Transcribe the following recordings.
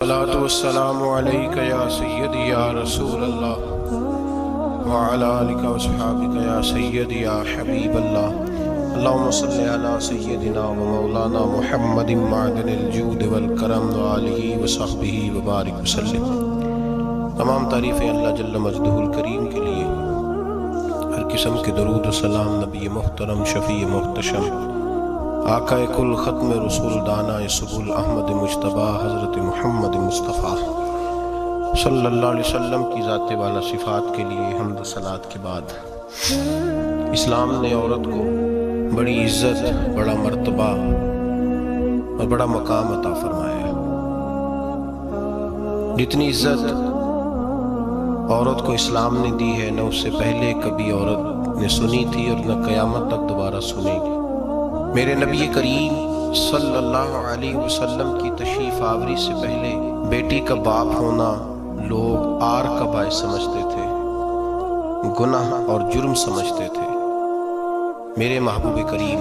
الصلاۃ والسلام علیک یا سیدی یا رسول اللہ وعلی آلک واصحابک یا سیدی یا حبیب اللہ اللہم صلی علی سیدنا و مولانا محمد معدن الجود والکرم وآلہ وصحبہ وبارک وسلم۔ تمام تعریفیں اللہ جل مجدہ الکریم کے لیے، ہر قسم کے درود و سلام نبی محترم شفیع محتشم آقا کل ختم رسول دانا سبل احمد مجتبی حضرت محمد مصطفیٰ صلی اللہ علیہ وسلم کی ذات والا صفات کے لیے حمد و صلات کے بعد، اسلام نے عورت کو بڑی عزت، بڑا مرتبہ اور بڑا مقام عطا فرمایا ہے۔ جتنی عزت عورت کو اسلام نے دی ہے، نہ اس سے پہلے کبھی عورت نے سنی تھی اور نہ قیامت تک دوبارہ سنے گی۔ میرے نبی کریم صلی اللہ علیہ وسلم کی تشریف آوری سے پہلے بیٹی کا باپ ہونا لوگ آر کا باعث سمجھتے تھے، گناہ اور جرم سمجھتے تھے۔ میرے محبوب کریم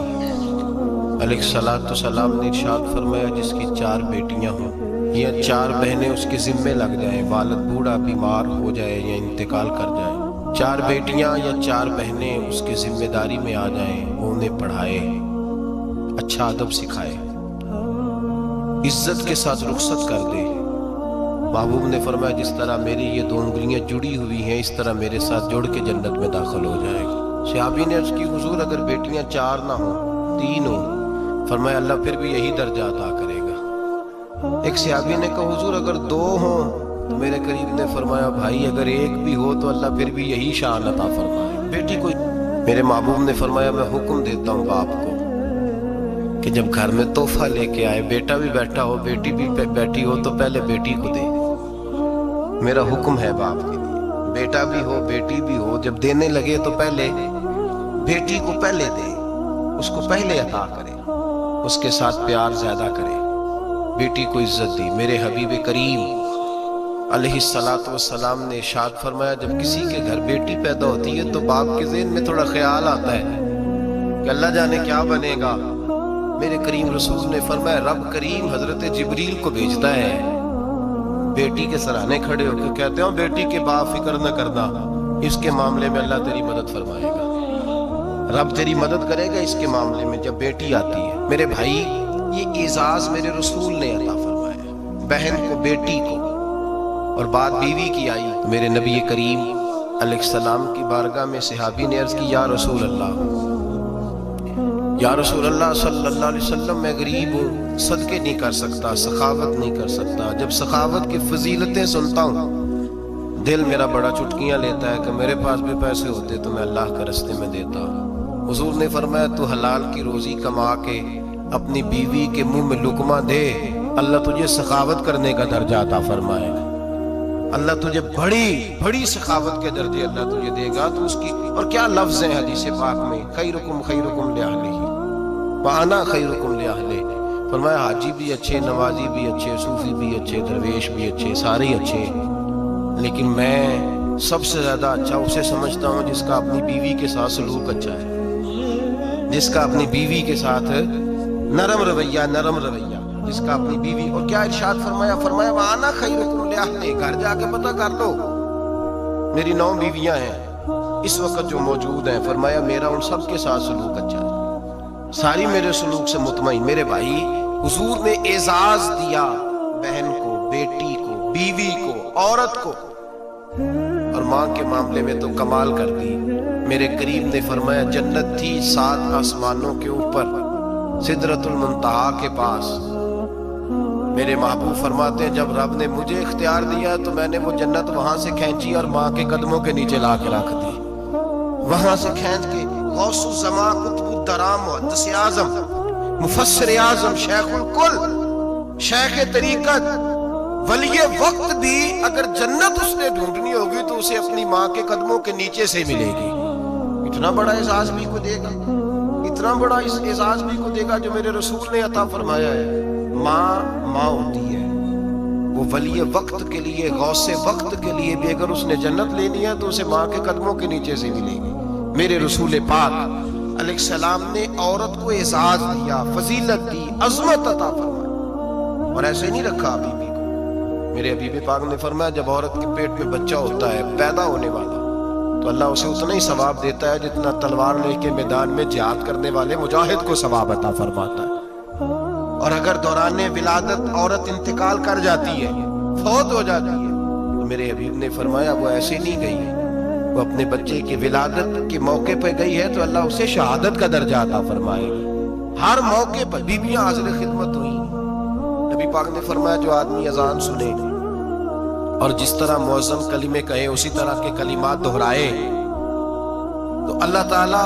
علیہ الصلوۃ والسلام نے ارشاد فرمایا، جس کی 4 بیٹیاں ہوں یا 4 بہنیں اس کے ذمے لگ جائیں، والد بوڑھا بیمار ہو جائے یا انتقال کر جائے، 4 بیٹیاں یا 4 بہنیں اس کے ذمہ داری میں آ جائیں، وہ انہیں پڑھائے، اچھا ادب سکھائے، عزت کے ساتھ رخصت کر دے۔ محبوب نے فرمایا، جس طرح میری یہ 2 انگلیاں جڑی ہوئی ہیں، اس طرح میرے ساتھ جڑ کے جنت میں داخل ہو جائے گا۔ صحابی نے عرض کی، حضور اگر بیٹیاں 4 نہ ہوں، 3 ہوں؟ فرمایا اللہ پھر بھی یہی درجہ عطا کرے گا۔ ایک صحابی نے کہا، حضور اگر 2 ہوں؟ تو میرے قریب نے فرمایا، بھائی اگر 1 بھی ہو تو اللہ پھر بھی یہی شان عطا فرمائے۔ بیٹی کو میرے محبوب نے فرمایا، میں حکم دیتا ہوں باپ کو کہ جب گھر میں تحفہ لے کے آئے، بیٹا بھی بیٹھا ہو بیٹی بھی بیٹھی ہو، تو پہلے بیٹی کو دے۔ میرا حکم ہے باپ کے لیے، بیٹا بھی ہو بیٹی بھی ہو، جب دینے لگے تو پہلے بیٹی کو پہلے دے، اس کو پہلے عطا کرے، اس کے ساتھ پیار زیادہ کرے، بیٹی کو عزت دی۔ میرے حبیب کریم علیہ الصلوۃ والسلام نے ارشاد فرمایا، جب کسی کے گھر بیٹی پیدا ہوتی ہے تو باپ کے ذہن میں تھوڑا خیال آتا ہے کہ اللہ جانے کیا بنے گا۔ میرے کریم رسول نے فرمایا، رب کریم حضرت جبریل کو بھیجتا ہے، بیٹی کے سرانے کھڑے ہو کے کہتے ہیں، بیٹی کے باپ فکر نہ کرنا، اس کے معاملے میں اللہ تیری مدد فرمائے گا، رب تیری مدد کرے گا اس کے معاملے میں جب بیٹی آتی ہے۔ میرے بھائی، یہ اعزاز میرے رسول نے عطا فرمایا، بہن کو، بیٹی کو، اور بات بیوی کی آئی تو میرے نبی کریم علیہ السلام کی بارگاہ میں صحابی نے عرض کی، یا رسول اللہ، یا رسول اللہ صلی اللہ علیہ وسلم، میں غریب ہوں، صدقے نہیں کر سکتا، سخاوت نہیں کر سکتا۔ جب سخاوت کی فضیلتیں سنتا ہوں، دل میرا بڑا چٹکیاں لیتا ہے کہ میرے پاس بھی پیسے ہوتے تو میں اللہ کے راستے میں دیتا۔ حضور نے فرمایا، تو حلال کی روزی کما کے اپنی بیوی کے منہ میں لقمہ دے، اللہ تجھے سخاوت کرنے کا درجہ عطا فرمائے گا، اللہ تجھے بڑی سخاوت کے درجے اللہ تجھے دے گا۔ تو اس کی اور کیا لفظ ہیں حدیث پاک میں، خیرکم خیرکم لأہلہ وَأَنَا خَيْرُكُمْ لِأَهْلِهِ۔ فرمایا، حاجی بھی اچھے، نمازی بھی اچھے، صوفی بھی اچھے، درویش بھی اچھے، سارے اچھے، لیکن میں سب سے زیادہ اچھا اسے سمجھتا ہوں جس کا اپنی بیوی کے ساتھ سلوک اچھا ہے، جس کا اپنی بیوی کے ساتھ نرم رویہ، جس کا اپنی بیوی۔ اور کیا ارشاد فرمایا، فرمایا وَأَنَا خَيْرُكُمْ لِأَهْلِهِ۔ گھر جا کے پتہ کر لو، میری 9 بیویاں ہیں اس وقت جو موجود ہیں، فرمایا میرا ان سب کے ساتھ سلوک اچھا ہے، ساری میرے سلوک سے مطمئن۔ میرے بھائی، حضور نے اعزاز دیا بہن کو، بیٹی کو، بیوی کو، عورت کو، اور ماں کے معاملے میں تو کمال کر دی۔ میرے کریم نے فرمایا، جنت تھی 7 آسمانوں کے اوپر، سدرۃ المنتہا کے پاس۔ میرے محبوب فرماتے ہیں، جب رب نے مجھے اختیار دیا تو میں نے وہ جنت وہاں سے کھینچی اور ماں کے قدموں کے نیچے لا کے رکھ دی، وہاں سے کھینچ کے۔ غوث الزمان، قطب الدرام، محدث اعظم، مفسر اعظم، شیخ الکل، شیخ طریقت، ولی وقت بھی اگر جنت اس نے ڈھونڈنی ہوگی تو اسے اپنی ماں کے قدموں کے نیچے سے ملے گی۔ اتنا بڑا اعزاز بھی کو دے گا، اتنا بڑا اعزاز بھی کو دے گا جو میرے رسول نے عطا فرمایا ہے۔ ماں ہوتی ہے، وہ ولی وقت کے لیے، غوث وقت کے لیے بھی اگر اس نے جنت لینی ہے تو اسے ماں کے قدموں کے نیچے سے ملے گی۔ میرے رسول پاک علیہ السلام نے عورت کو اعزاز دیا، فضیلت دی، عظمت عطا فرمائی، اور ایسے نہیں رکھا بیوی کو، میرے حبیب پاک نے فرمایا جب عورت کے پیٹ میں بچہ ہوتا ہے پیدا ہونے والا تو اللہ اسے اتنا ہی ثواب دیتا ہے جتنا تلوار لے کے میدان میں جہاد کرنے والے مجاہد کو ثواب عطا فرماتا ہے۔ اور اگر دوران ولادت عورت انتقال کر جاتی ہے، فوت ہو جاتی ہے، تو میرے حبیب نے فرمایا وہ ایسے نہیں گئی ہے، وہ اپنے بچے کی ولادت کے موقع پہ گئی ہے تو اللہ اسے شہادت کا درجہ عطا فرمائے گا۔ ہر موقع پر بیویاں حاضر خدمت ہوئی۔ نبی پاک نے فرمایا جو آدمی اذان سنے اور جس طرح مؤذن کلمے کہے اسی طرح کے کلمات دہرائے تو اللہ تعالیٰ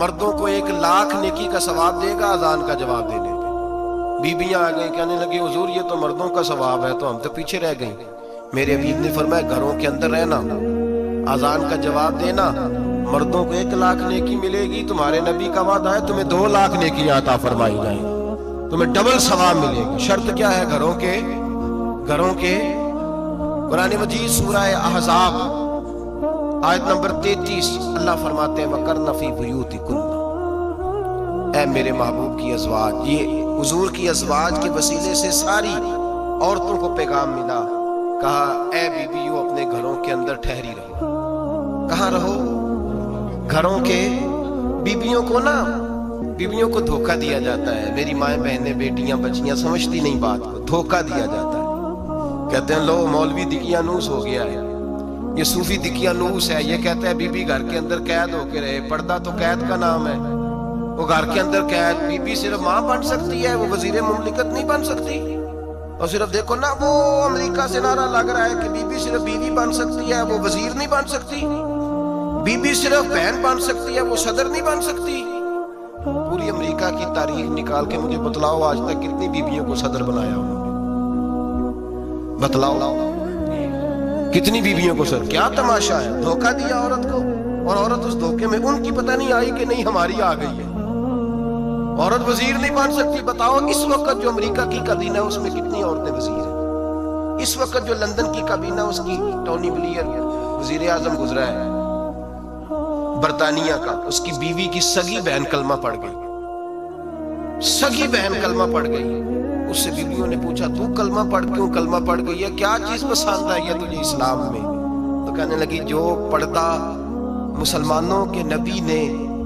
مردوں کو 1,00,000 نیکی کا ثواب دے گا اذان کا جواب دینے پہ۔ بیویاں آ گئیں کہنے لگی حضور یہ تو مردوں کا ثواب ہے تو ہم تو پیچھے رہ گئیں۔ میرے حبیب نے فرمایا گھروں کے اندر رہنا، اذان کا جواب دینا، مردوں کو 1,00,000 نیکی ملے گی، تمہارے نبی کا وعدہ ہے تمہیں 2,00,000 نیکی عطا فرمائی جائیں گی، تمہیں ڈبل ثواب ملے گی۔ شرط کیا ہے؟ گھروں کے قرآن مجید سورہ احزاب آیت نمبر 33 اللہ فرماتے ہیں وَقَرْنَ فِي بُيُوتِكُنَّ، اے میرے محبوب کی ازواج، یہ حضور کی ازواج کے وسیلے سے ساری عورتوں کو پیغام ملا۔ کہا اے بیویو اپنے گھروں کے اندر ٹھہری رہو۔ کہاں رہو؟ گھروں کے بیویوں کو دھوکہ دیا جاتا ہے۔ میری مائیں بہنیں بیٹیاں بچیاں سمجھتی نہیں بات کو، دھوکہ دیا جاتا ہے۔ کہتے ہیں لو مولوی دقیانوس ہو گیا ہے، یہ صوفی دقیانوس ہے، یہ کہتا ہے بی بی گھر کے اندر قید ہو کے رہے۔ پردہ تو قید کا نام ہے، وہ گھر کے اندر قید۔ بی بی صرف ماں بن سکتی ہے، وہ وزیر مملکت نہیں بن سکتی۔ اور صرف دیکھو نا وہ امریکہ سے نعرہ لگ رہا ہے کہ بی بی صرف بیوی بن سکتی ہے، وہ وزیر نہیں بن سکتی۔ بی بی صرف بہن بن سکتی ہے، وہ صدر نہیں بن سکتی۔ پوری امریکہ کی تاریخ نکال کے مجھے بتلاؤ آج تک کتنی بیویوں کو صدر بنایا ہو؟ بتلاؤ کتنی بیویوں کو صدر؟ کیا تماشا ہے؟ دھوکہ دیا عورت کو، اور عورت اس دھوکے میں ان کی پتہ نہیں آئی کہ نہیں ہماری آ گئی ہے۔ عورت وزیر نہیں بن سکتی۔ بتاؤ اس وقت جو امریکہ کی کابینہ ہے اس میں کتنی عورتیں وزیر ہیں؟ اس وقت جو لندن کی کابینہ اس کی ٹونی بلیئر وزیر اعظم گزرا ہے برطانیہ کا، اس کی بیوی کی سگی بہن کلمہ پڑھ گئی، سگی بہن کلمہ پڑھ گئی۔ اس سے بیویوں نے پوچھا تو کلمہ پڑھ گئی ہے، کیا چیز پسند آئی ہے تجھے اسلام میں؟ تو کہنے لگی جو پردہ مسلمانوں کے نبی نے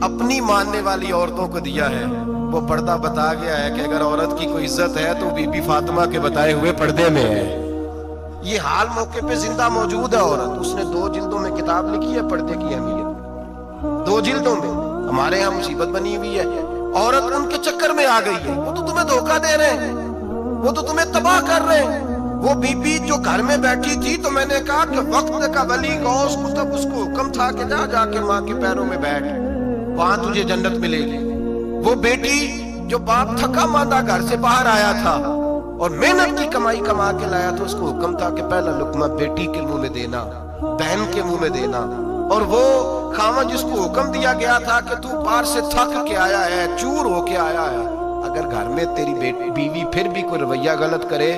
اپنی ماننے والی عورتوں کو دیا ہے وہ پردہ بتا گیا ہے کہ اگر عورت کی کوئی عزت ہے تو بی بی فاطمہ کے بتائے ہوئے پردے میں ہے۔ یہ حال موقع پہ زندہ موجود ہے عورت۔ اس نے 2 جلدوں میں کتاب لکھی ہے پردے کی اہمیت، 2 جلدوں میں۔ ہمارے ہاں مصیبت بنی ہوئی ہے، عورت ان کے چکر میں آ گئی ہے، وہ تو تمہیں دھوکہ دے رہے ہیں، وہ تو تمہیں تباہ کر رہے ہیں۔ وہ بی بی جو گھر میں بیٹھی تھی تو میں نے کہا کہ وقت کا ولی غوث قطب اس کو حکم تھا کہ جا کے ماں کے پیروں میں بیٹھ، وہاں تجھے جنت ملے گی۔ وہ بیٹی جو باپ تھکا ماندہ گھر سے باہر آیا تھا اور محنت کی کمائی کما کے لایا تھا، اس کو حکم تھا کہ پہلا لقمہ بیٹی کے منہ میں دینا، بہن کے منہ میں دینا۔ اور وہ خاوند جس کو حکم دیا گیا تھا کہ تو باہر سے تھک کے آیا ہے، چور ہو کے آیا ہے، اگر گھر میں تیری بیوی پھر بھی کوئی رویہ غلط کرے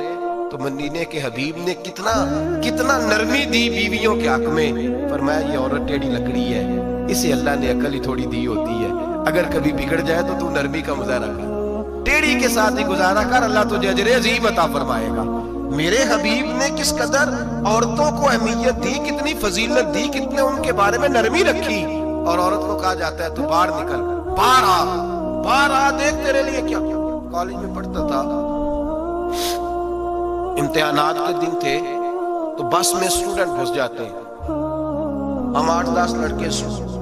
تو مدینے کے حبیب نے کتنا نرمی دی بیویوں کے حق میں۔ فرمایا یہ عورت ٹیڑھی لکڑی ہے، اسے اللہ نے عقل ہی تھوڑی دی ہوتی ہے، اگر کبھی بگڑ جائے تو نرمی کا مظاہرہ کر، ٹیڑھی کے ساتھ ہی گزارا کر، اللہ تجھے اجر عظیم عطا فرمائے گا۔ میرے حبیب نے کس قدر عورتوں کو اہمیت دی، کتنی فضیلت دی، کتنے ان کے بارے میں نرمی رکھی۔ اور عورت کو کہا جاتا ہے تو باہر نکل، باہر آ دیکھ تیرے لیے کیا۔ کالج میں پڑھتا تھا، امتحانات کے دن تھے تو بس میں اسٹوڈنٹ گھس جاتے ہیں، ہم 8-10 لڑکے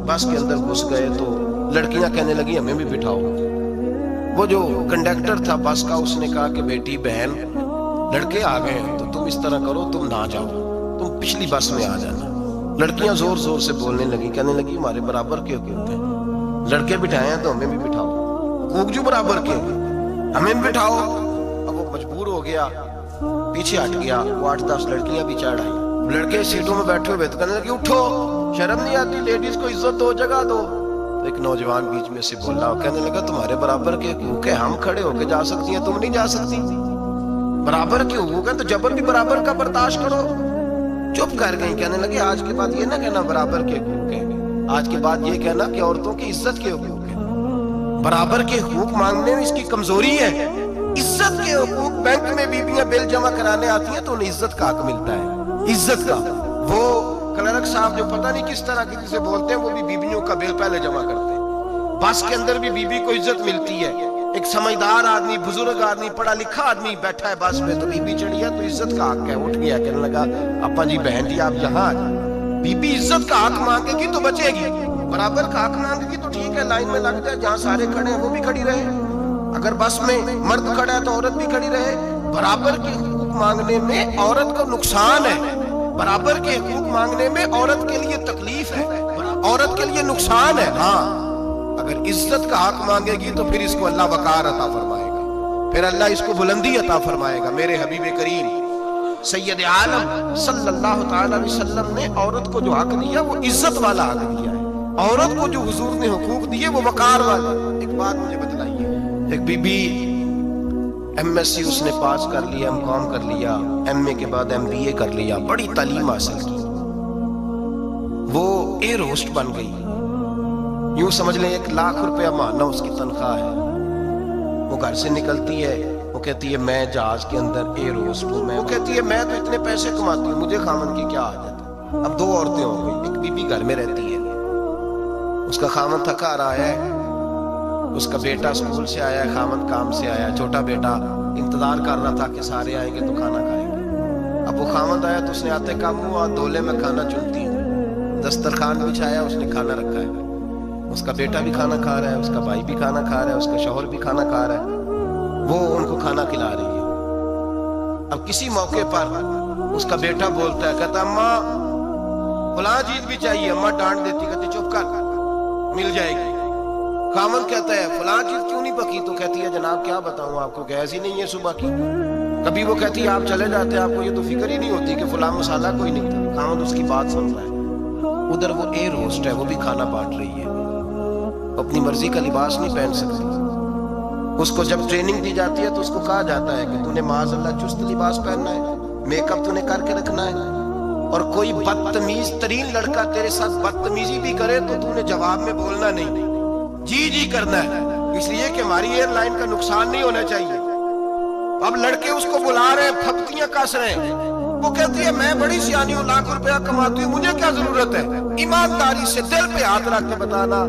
بس کے اندر گھس گئے تو لڑکیاں کہنے لگی ہمیں بھی بٹھاؤ۔ وہ جو کنڈکٹر تھا بس کا اس نے کہا کہ بیٹی بہن لڑکے آ گئے ہیں تو تم اس طرح کرو، تم نہ جاؤ، تم پچھلی بس میں آ جانا۔ لڑکیاں زور زور سے بولنے لگی، کہنے لگی ہمارے برابر کے ہوتے ہیں، لڑکے بٹھائے ہیں تو ہمیں بھی بٹھاؤ، حقوق جو برابر کے ہمیں بھی بٹھاؤ۔ اب وہ مجبور ہو گیا، پیچھے ہٹ گیا، وہ 8-10 لڑکیاں بھی چڑھ آئی، لڑکے سیٹوں میں بیٹھے ہوئے تو کہنے لگے اٹھو، شرم نہیں آتی، لیڈیز کو عزت دو، جگہ دو۔ ایک نوجوان بیچ میں سے بولا، کہنے لگا تمہارے برابر کے حقوق ہے، ہم کھڑے ہو کے جا سکتی ہیں، تم نہیں جا سکتی، برابر کے حقوق ہیں تو جبر بھی برابر کا برداشت کرو۔ چپ کر گئی، کہنے لگے آج کے بعد یہ نہ کہنا برابر کے حقوق ہیں، آج کے بعد یہ کہنا کہ عورتوں کی عزت کے حقوق ہیں۔ برابر کے حقوق مانگنے میں اس کی کمزوری ہے، इज्जत के हुकूक, बैंक में बीबियां बिल जमा कराने आती हैं तो उन्हें इज्जत का हक मिलता है, इज्जत का। वो क्लर्क साहब जो पता नहीं किस तरह किसी से बोलते हैं, वो भी बीबियों का बिल पहले जमा करते हैं। बस के अंदर भी बीबी को इज्जत मिलती है। एक समझदार आदमी, बुजुर्ग आदमी, पढ़ा लिखा आदमी बैठा है बस में, तो बीबी चढ़ी है तो इज्जत का हक है। उठ गया, कहने लगा अपा जी, बहन जी, आप यहाँ आ जाए। बीबी इज्जत का हक मांगेगी तो बचेगी, बराबर का हक मांगेगी तो ठीक है, लाइन में लग जाए, जहाँ सारे खड़े हैं वो भी खड़ी रहे। अगर बस में मर्द खड़ा है तो औरत भी खड़ी रहे। बराबर के हुकूक मांगने में औरत को नुकसान है, बराबर के हुकूक मांगने में औरत के लिए तकलीफ है, औरत के लिए नुकसान है। हाँ, अगर इज्जत का हक मांगेगी तो फिर इसको अल्लाह वकार अता फरमाएगा, फिर अल्लाह इसको बुलंदी अता फरमाएगा। मेरे हबीब करीम सैयद आलम सल्लल्लाहु तआला अलैहि वसल्लम ने औरत को जो हक दिया वो इज्जत वाला हक दिया है। औरत को जो हुजूर ने हुकूक दिए वो वकार वाला। एक बात मुझे बतलाइए, एक बीबी एमएससी उसने पास कर लिया, एमकॉम कर लिया, एमए के बाद एमबीए कर लिया, बड़ी तालीम हासिल की, वो एयर होस्ट बन गई। यूं समझ लें 1 लाख रुपया महीना उसकी तनख्वाह है। वो घर से निकलती है, वो कहती है मैं जहाज के अंदर एयर होस्ट हूं। वो कहती है मैं तो इतने पैसे कमाती हूँ, मुझे खामन की क्या आदत है। अब 2 औरतें हो गई, एक बीबी घर में रहती है, उसका खामन थका रहा है, उसका बेटा स्कूल से आया, खामन काम से आया, छोटा बेटा इंतजार कर रहा था कि सारे आएंगे तो खाना खाएंगे। अब वो खामन आया तो उसने आते काम हुआ धोले में खाना चुनती है, दस्तरखान बिछाया, उसने खाना रखा है, उसका बेटा भी खाना खा रहा है, उसका भाई भी खाना खा रहा है, उसका शौहर भी खाना खा रहा है, वो उनको खाना खिला रही है। अब किसी मौके पर उसका बेटा बोलता है, कहता अम्मा फलां चीज भी चाहिए। अम्मा डांट देती, कहती चुप कर, मिल जाएगी। खामन कहता है फलां चीज क्यों नहीं पकी, तो कहती है जनाब क्या बताऊं आपको, गैस ही नहीं है सुबह की। कभी वो कहती है आप चले जाते हैं, आपको ये तो फिक्र ही नहीं होती कि फलां मसाला कोई नहीं था। खामन उसकी बात सुन रहा है। उधर वो एयर होस्ट है, वो भी खाना बांट रही है, अपनी मर्जी का लिबास नहीं पहन सकती। उसको जब ट्रेनिंग दी जाती है तो उसको कहा जाता है कि तूने माज़अल्लाह चुस्त लिबास पहनना है, मेकअप तूने करके रखना है, और कोई बदतमीज तरीन लड़का तेरे साथ बदतमीजी भी करे तो तूने जवाब में बोलना नहीं, जी जी करना है, इसलिए कि हमारी एयरलाइन का नुकसान नहीं होना चाहिए। अब लड़के उसको बुला रहे हैं, फप्तियां कस रहे हैं, वो कहती है मैं बड़ी सियानी हूँ, लाख रुपया कमाती हूँ, मुझे क्या जरूरत है। ईमानदारी से दिल पे हाथ रख के बताना,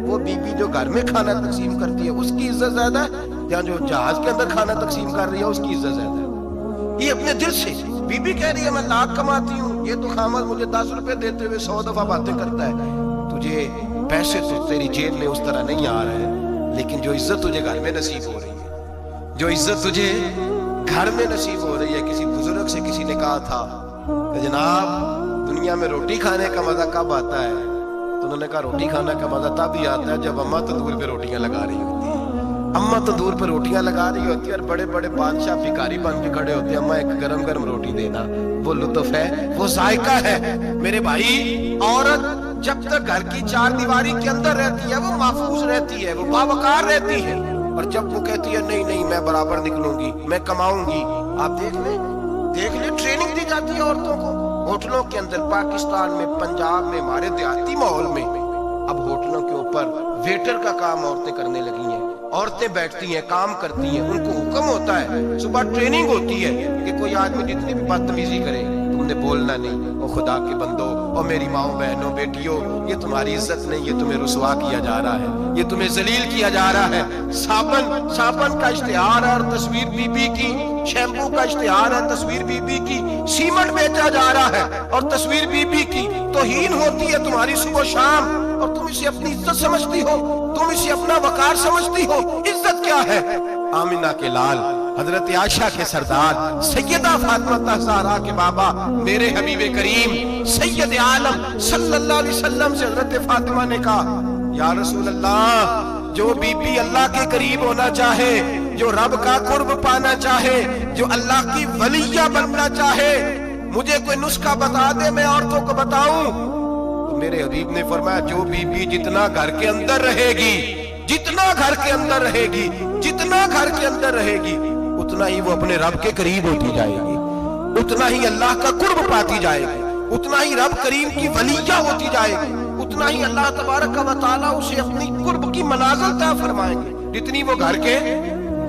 वो बीबी जो घर में खाना तकसीम करती है उसकी इज्जत ज्यादा है या जो जहाज के अंदर खाना तकसीम कर रही है उसकी इज्जत ज्यादा है। ये अपने दिल से बीबी कह रही है मैं लाख कमाती हूँ, ये तो खामद मुझे 10 रुपए देते हुए 100 दफा बातें करता है। तुझे पैसे तो तेरी जेब में उस तरह नहीं आ रहे हैं, लेकिन जो इज्जत तुझे घर में नसीब हो रही है, जो इज्जत तुझे घर में नसीब हो रही है। किसी बुजुर्ग से किसी ने कहा था कि जनाब दुनिया में रोटी खाने का मजा कब आता है, तो उन्होंने कहा रोटी खाने का मजा तब ही आता है जब अम्मा तंदूर पे रोटियां लगा रही होती है। अम्मा तंदूर पे रोटियां लगा रही होती है और बड़े बड़े बादशाह भिखारी बन के खड़े होते हैं, अम्मा एक गरम गरम रोटी देना, वो लुत्फ है, वो जायका है। मेरे भाई, औरत जब तक घर की 4 दीवारी के अंदर रहती है वो महफूज रहती है, वो बावकार रहती है, और जब वो कहती है नहीं नहीं मैं बराबर निकलूंगी, मैं कमाऊंगी। आप देख ले ट्रेनिंग दी जाती है औरतों को होटलों के अंदर, पाकिस्तान में, पंजाब में, हमारे देहाती माहौल में। अब होटलों के ऊपर वेटर का काम औरतें करने लगी हैं, औरतें बैठती हैं, काम करती हैं, उनको हुक्म होता है, सुबह ट्रेनिंग होती है कि कोई आदमी जितनी भी बदतमीजी करे तुमने बोलना नहीं। और खुदा के बंदो और मेरी माओ बहनों बेटियों, ये तुम्हारी इज्जत नहीं, ये तुम्हें रुसवा किया जा रहा है, ये तुम्हें जलील किया जा रहा है। साबन का इश्तिहार है और तस्वीर बीबी की, शैम्पू का इश्तिहार है, तस्वीर बीबी की, सीमेंट बेचा जा रहा है और तस्वीर बीबी की। तौहीन होती है तुम्हारी सुबह शाम, और तुम इसे अपनी इज्जत समझती हो, तुम इसे अपना वकार समझती हो। इज्जत क्या है? आमिना के लाल, हजरत आयशा के सरदार, सैयदा फातिमा ज़हरा के बाबा, मेरे हबीब करीम सैयद आलम सल्लल्लाहु अलैहि वसल्लम से हजरत फातिमा ने कहा, या रसूल अल्लाह, जो बीबी अल्लाह के करीब होना चाहे, जो रब का कुर्ब पाना चाहे, जो अल्लाह की वलिया बनना चाहे, मुझे कोई नुस्खा बता दे, मैं औरतों को बताऊं। तो मेरे हबीब ने फरमाया, जो बीबी जितना घर के अंदर रहेगी, जितना घर के अंदर रहेगी, जितना घर के अंदर रहेगी, उतना ही वो अपने रब के करीब होती जाएगी, उतना ही अल्लाह का कुर्ब पाती जाएगी, उतना ही रब करीम की वलिया होती जाएगी, उतना ही अल्लाह तबारक व तआला उसे अपनी कुर्ब की मनाज़िल तय फरमाएंगे, जितनी वो घर के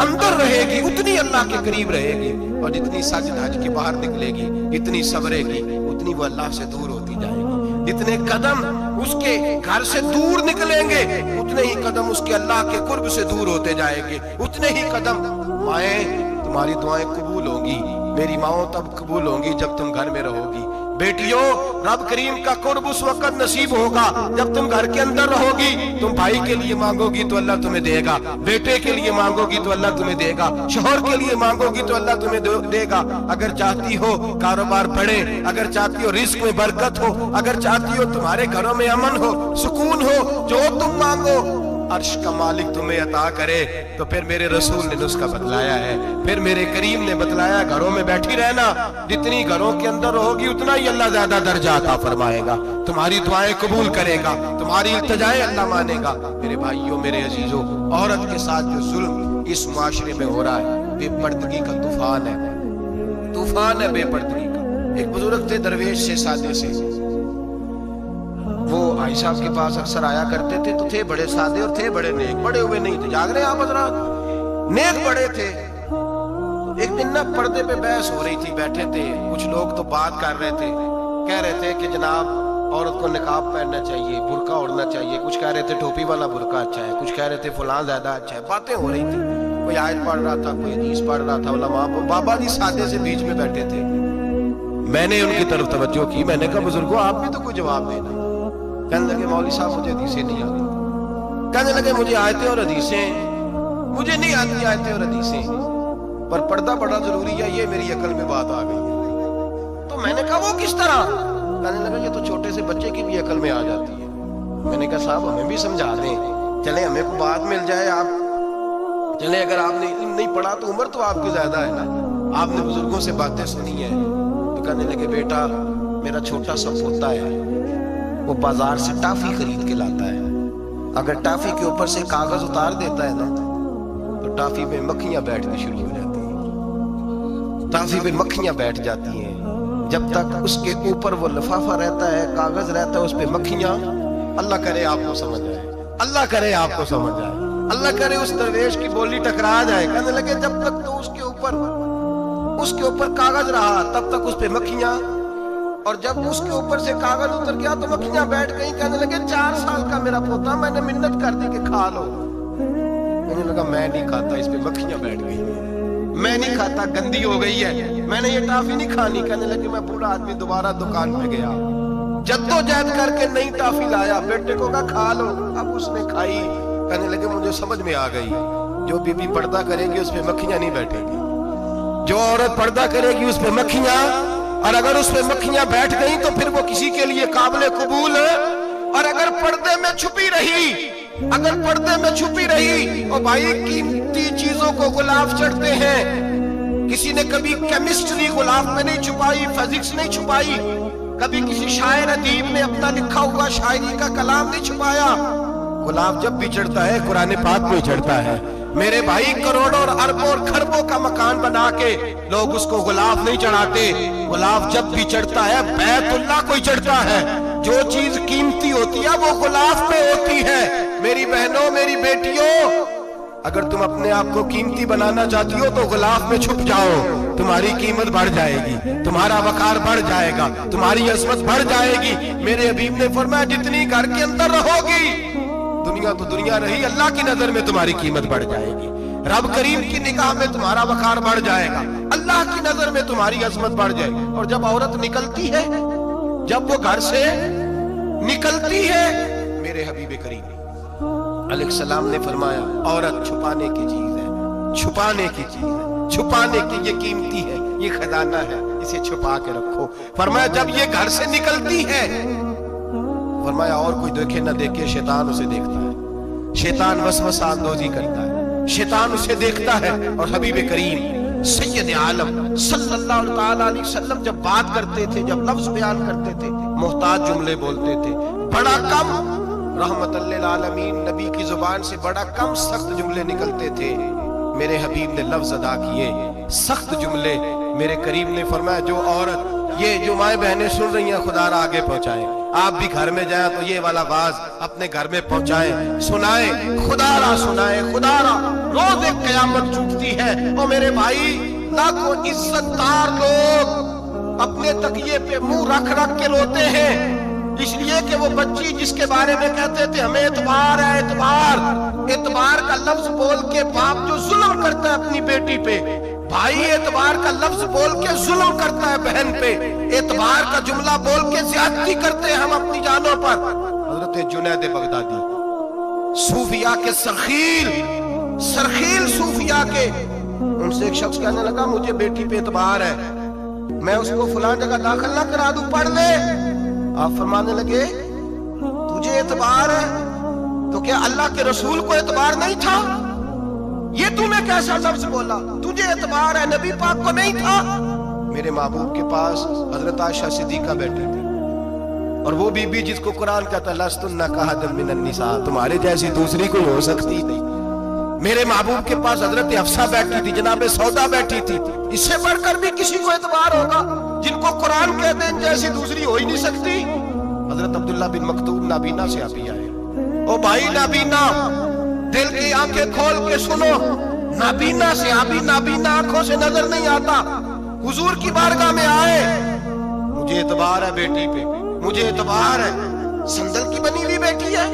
अंदर रहेगी उतनी अल्लाह के करीब रहेगी, और जितनी सज धज के बाहर निकलेगी, जितनी सबरेगी, उतनी वो अल्लाह से दूर होती जाएगी। जितने कदम उसके घर से दूर निकलेंगे, उतने ही कदम उसके अल्लाह के कुर्ब से दूर होते जाएंगे। उतने ही कदम, माएं तुम्हारी दुआएं कबूल होंगी, मेरी माओ तब कबूल होंगी जब तुम घर में रहोगी। बेटियों, रब करीम का कुर्ब उस वक्त नसीब होगा जब तुम घर के अंदर रहोगी। तुम भाई के लिए मांगोगी तो अल्लाह तुम्हें देगा, बेटे के लिए मांगोगी तो अल्लाह तुम्हें देगा, शोहर के लिए मांगोगी तो अल्लाह तुम्हें देगा। अगर चाहती हो कारोबार बढ़े, अगर चाहती हो रिस्क में बरकत हो, अगर चाहती हो तुम्हारे घरों में अमन हो, सुकून हो, जो तुम मांगो अर्श का मालिक तुम्हें अता करे। तो फिर मेरे रसूल ने नुस्खा बतलाया है, फिर मेरे करीम ने बतलाया, घरों में बैठी रहना, जितनी घरों के अंदर होगी उतना ही अल्लाह ज्यादा दर्जा अता फरमाएगा, तुम्हारी दुआएं कबूल करेगा, तुम्हारी इल्तिजाएं अल्लाह मानेगा। मेरे भाइयों, मेरे अजीजों, औरत के साथ जो जुल्म इस मुआशरे में हो रहा है, बेपर्दगी का तूफान है, तूफान है बेपर्दगी का। एक बुजुर्ग थे दरवेश से, सादे से, वो भाई साहब के पास अक्सर आया करते थे, तो थे बड़े सादे और थे बड़े नेक, बड़े हुए नहीं थे, जाग रहे हैं आप हज़रात, नेक बड़े थे। एक दिन ना पर्दे पे बहस हो रही थी, बैठे थे कुछ लोग तो बात कर रहे थे, कह रहे थे कि जनाब औरत को निकाब पहनना चाहिए, बुर्का ओढ़ना चाहिए, कुछ कह रहे थे टोपी वाला बुर्का अच्छा है, कुछ कह रहे थे फलां ज्यादा अच्छा है। बातें हो रही थी, कोई आयत पढ़ रहा था, कोई हदीस पढ़ रहा था, उलमा बाबा जी सादे से बीच में बैठे थे। मैंने उनकी तरफ तवज्जो की, मैंने कहा बुजुर्गो आप भी तो कोई जवाब देना। कहने लगे मौलवी साहब मुझे हदीसें नहीं आती, कहने लगे मुझे आयतें और हदीसें, मुझे नहीं आती आयतें और हदीसें, पर पर्दा बड़ा जरूरी है, ये मेरी अकल में बात आ गई। तो मैंने कहा वो किस तरह? कहने लगा ये तो छोटे से बच्चे की भी अकल में आ जाती है। मैंने कहा साहब हमें भी समझा दें, चले हमें को बात मिल जाए, आप चले, अगर आपने इल्म नहीं पढ़ा तो उम्र तो आपकी ज्यादा है ना, आपने बुजुर्गों से बातें सुनी है। तो कहने लगे बेटा मेरा छोटा सा पोता है, वो बाजार से टॉफी खरीद के लाता है, अगर टॉफी के ऊपर से कागज उतार देता है ना तो टॉफी में मक्खियां बैठनी शुरू हो जाती हैं, टॉफी में मक्खियां बैठ जाती हैं। जब तक उसके ऊपर वो लिफाफा रहता है, कागज रहता है, उस पे मक्खियां, अल्लाह करे आपको समझ आए, अल्लाह करे आपको समझ आए, अल्लाह करे उस दरवेश की बोली टकरा जाए। कहने लगे जब तक तो उसके ऊपर कागज रहा तब तक उस पे मक्खियां, और जब उसके ऊपर से कागज उतर गया तो मक्खियां बैठ गई। कहने लगे 4 साल का मेरा पोता, मैंने मिन्नत कर दी कि खा लो। कहने लगा मैं नहीं खाता, इस पे मक्खियां बैठ गई, मैं नहीं खाता, गंदी हो गई है, मैंने ये टॉफी नहीं खानी। कहने लगे मैं बूढ़ा आदमी दोबारा दुकान पे गया, जद्दोजहद करके नई टॉफी लाया, बेटे को कहा खा लो, अब उसने खाई। कहने लगे मुझे समझ में आ गई, जो बीबी पर्दा करेगी उस पे मक्खियां नहीं बैठेगी, जो औरत पर्दा करेगी उस पे मक्खियां, और अगर उस पे मक्खियां बैठ गई तो फिर वो किसी के लिए काबिल कबूल है। और अगर पर्दे में छुपी रही, अगर पर्दे में छुपी रही, और भाई कीमती चीजों को गुलाब चढ़ते हैं। किसी ने कभी केमिस्ट्री गुलाब में नहीं छुपाई, फिजिक्स नहीं छुपाई, कभी किसी शायर अदीब ने अपना लिखा हुआ शायरी का कलाम नहीं छुपाया। गुलाब जब भी चढ़ता है कुरान पाक में चढ़ता है। मेरे भाई करोड़ों और अरबों और खरबों का मकान बना के लोग उसको गुलाब नहीं चढ़ाते। गुलाब जब भी चढ़ता है बैतुल्लाह को चढ़ता है। जो चीज कीमती होती है वो गुलाब पे होती है। मेरी बहनों, मेरी बेटियों, अगर तुम अपने आप को कीमती बनाना चाहती हो तो गुलाब में छुप जाओ, तुम्हारी कीमत बढ़ जाएगी, तुम्हारा वकार बढ़ जाएगा, तुम्हारी अजमत बढ़ जाएगी। मेरे हबीब ने फरमाया जितनी घर के अंदर रहोगी, दुनिया तो दुनिया रही, अल्लाह की नजर में तुम्हारी कीमत बढ़ जाएगी, रब करीम की निगाह में तुम्हारा वकार बढ़ जाएगा, अल्लाह की नजर में तुम्हारी अजमत बढ़ जाएगी। और जब औरत निकलती है, जब वो घर से निकलती है, मेरे हबीब करीम अलैहिस्सलाम ने फरमाया औरत छुपाने की चीज है, छुपाने की चीज है, छुपाने की, ये कीमती है, ये खजाना है, इसे छुपा के रखो। फरमाया जब ये घर से निकलती है, फरमाया और कोई देखे ना देखे, शैतान उसे देखता है, शैतान वसवसा अंदोजी करता है, शैतान उसे देखता है। और हबीब करीम सैयद आलम सल्लल्लाहु ताला अलैहि वसल्लम जब बात करते थे, जब लफ्ज बयान करते थे, मोहताज जुमले बोलते थे, बड़ा कम, रहमतुल लिल आलमीन नबी की जुबान से बड़ा कम सख्त जुमले निकलते थे। मेरे हबीब ने लफ्ज अदा किए सख्त जुमले। मेरे करीम ने फरमाया जो औरत, ये जो माए बहनें सुन रही हैं, खुदा आगे पहुंचाएं, आप भी घर में जाएं तो ये वाला बाज अपने घर में पहुंचाएं, सुनाएं, खुदारा सुनाएं, खुदारा रोज एक कयामत छूटती है। और मेरे भाई, लाखों इज्जतदार लोग अपने तकिए पे मुंह रख रख के रोते हैं, इसलिए कि वो बच्ची जिसके बारे में कहते थे हमें एतबार है, एतबार का लफ्ज बोल के बाप जो जुल्म करता है अपनी बेटी पे, भाई एतबार का लफ्ज बोल के जुल्म करता है बहन पे, एतबार का जुमला बोल के ज्यादती करते हैं हम अपनी जानों पर। हजरत जुनैद बगदादी, सूफिया के सरखील सूफिया के, उनसे एक शख्स कहने लगा मुझे बेटी पे एतबार है, मैं उसको फलां जगह दाखिल ना करा दूं, पढ़ ले। आप फरमाने लगे तुझे एतबार है तो क्या अल्लाह के रसूल को एतबार नहीं था? ये तूने कैसा लफ्ज बोला? तुझे एतबार है, नबी पाक को नहीं था? मेरे महबूब के पास हजरत आयशा सिद्दीका बैठी थी, और वो बीबी जिसको कुरान कहता है लस्तुन्ना कअहदिम मिनन निसा, तुम्हारे जैसी दूसरी कोई हो सकती नहीं। मेरे महबूब के पास हजरत हफ्सा बैठी थी, जनाब सौदा बैठी थी, इससे बढ़कर भी किसी को एतबार होगा जिनको कुरान कहते हैं जैसी दूसरी हो ही नहीं सकती। हजरत अब्दुल्ला बिन मक्तूम नाबीना से आप आए। ओ भाई नाबीना, दिल की आंखें खोल के सुनो, नाबीना से अभी नाबीना आंखों से नजर नहीं आता, हुजूर की बारगाह में आए, मुझे एतबार है बेटी पे, मुझे एतबार है, संदल की बनी हुई बेटी है,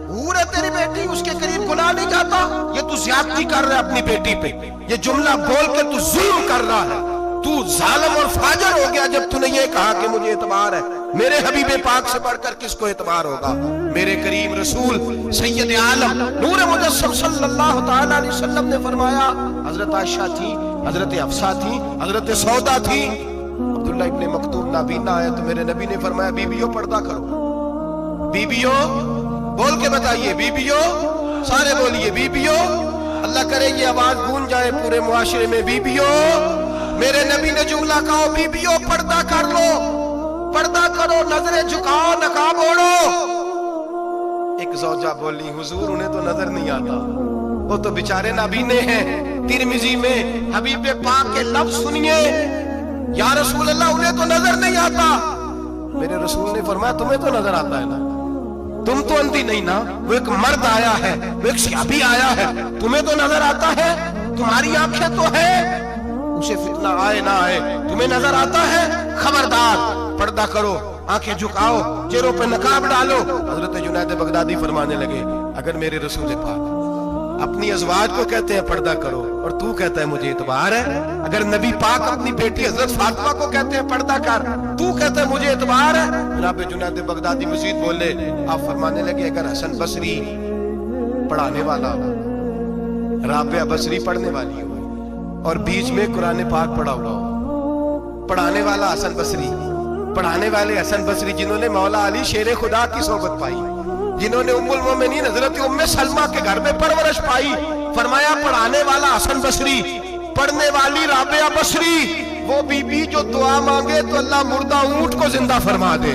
हूर है तेरी बेटी, उसके करीब गुनाह नहीं जाता, ये तू ज्यादती कर रहा है अपनी बेटी पे, ये जुमला बोल के तू जुल्म कर रहा है, तू जालिम और फाजिर हो गया जब तूने ये कहा कि मुझे एतबार है। मेरे हबीबे पाक से बढ़कर किसको एतबार होगा? मेरे करीम रसूल सैयद आलम नूर मुजस्सम सल्लल्लाहु तआला अलैहि वसल्लम ने फरमाया, हजरत आयशा थी, हजरत हफ्सा थी, हजरत सौदा थी, अब्दुल्ला इब्ने मक्तूम नाबीना आया तो मेरे नबी ने फरमाया बीबियों पर्दा करो। बीबियों बोल के बताइए, बीबियों, सारे बोलिए बीबियों, अल्लाह करे ये आवाज गूंज जाए पूरे मुआशरे में, बीबियों। मेरे नबी ने जुमला कहा बीबियों पर्दा कर लो, पर्दा करो, नजरें झुकाओ, नकाब ओढ़ो। एक ज़ौजा बोली हुजूर उन्हें तो नजर नहीं आता, वो तो बेचारे नाबीने हैं। तिरमिजी में हबीब पाक के लफ्ज सुनिए, या रसूल अल्लाह उन्हें तो नजर नहीं आता। मेरे रसूल ने फरमाया तुम्हें तो नजर आता है ना, तुम तो अंधी नहीं ना, वो एक मर्द आया है, वो एक सहाबी आया है, तुम्हें तो नजर आता है, तुम्हारी आंखें तो है, उसे फितना आए ना आए तुम्हें नजर आता है। खबरदार पर्दा करो, आंखें झुकाओ, चेहरों पे नकाब डालो। हजरत जुनैद बगदादी फरमाने लगे अगर मेरे रसूल पाक अपनी अज़वाज को कहते हैं पर्दा करो और तू कहता है मुझे एतबार है, अगर नबी पाक अपनी बेटी हजरत फातिमा को कहते हैं पर्दा कर, तू कहता है मुझे एतबार है। जनाब जुनैद बगदादी मजीद बोले, आप फरमाने लगे अगर हसन बसरी पढ़ाने वाला, राबिया बसरी पढ़ने वाली हो और बीच में कुरान पाक पढ़ा हुआ हो, पढ़ाने वाला हसन बसरी, पढ़ाने वाले हसन बसरी जिन्होंने मौला अली शेर खुदा की सोबत पाई, जिन्होंने उम्मुल मोमिनीन हजरत उम्मे सलमा के घर में परवरिश पाई, फरमाया पढ़ाने वाला हसन बसरी, पढ़ने वाली राबिया बसरी, वो बीबी जो दुआ मांगे तो अल्लाह मुर्दा ऊंट को जिंदा फरमा दे।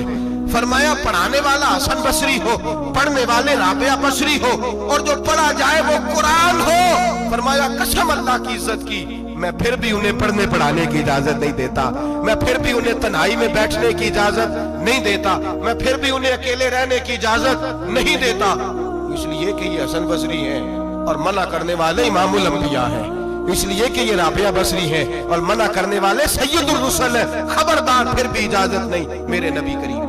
फरमाया पढ़ाने वाला हसन बसरी हो, पढ़ने वाले राबिया बसरी हो, और जो पढ़ा जाए वो कुरान हो। फरमाया कसम अल्लाह की इज्जत की, मैं फिर भी उन्हें पढ़ने पढ़ाने की इजाजत नहीं देता, मैं फिर भी उन्हें तन्हाई में बैठने की इजाजत नहीं देता, मैं फिर भी उन्हें अकेले रहने की इजाजत नहीं देता, इसलिए कि ये हसन बसरी है और मना करने वाले इमामुल अंबिया हैं, इसलिए कि ये राबिया बसरी है और मना करने वाले सैयदुर रुसल है। खबरदार फिर भी इजाजत नहीं। मेरे नबी करीम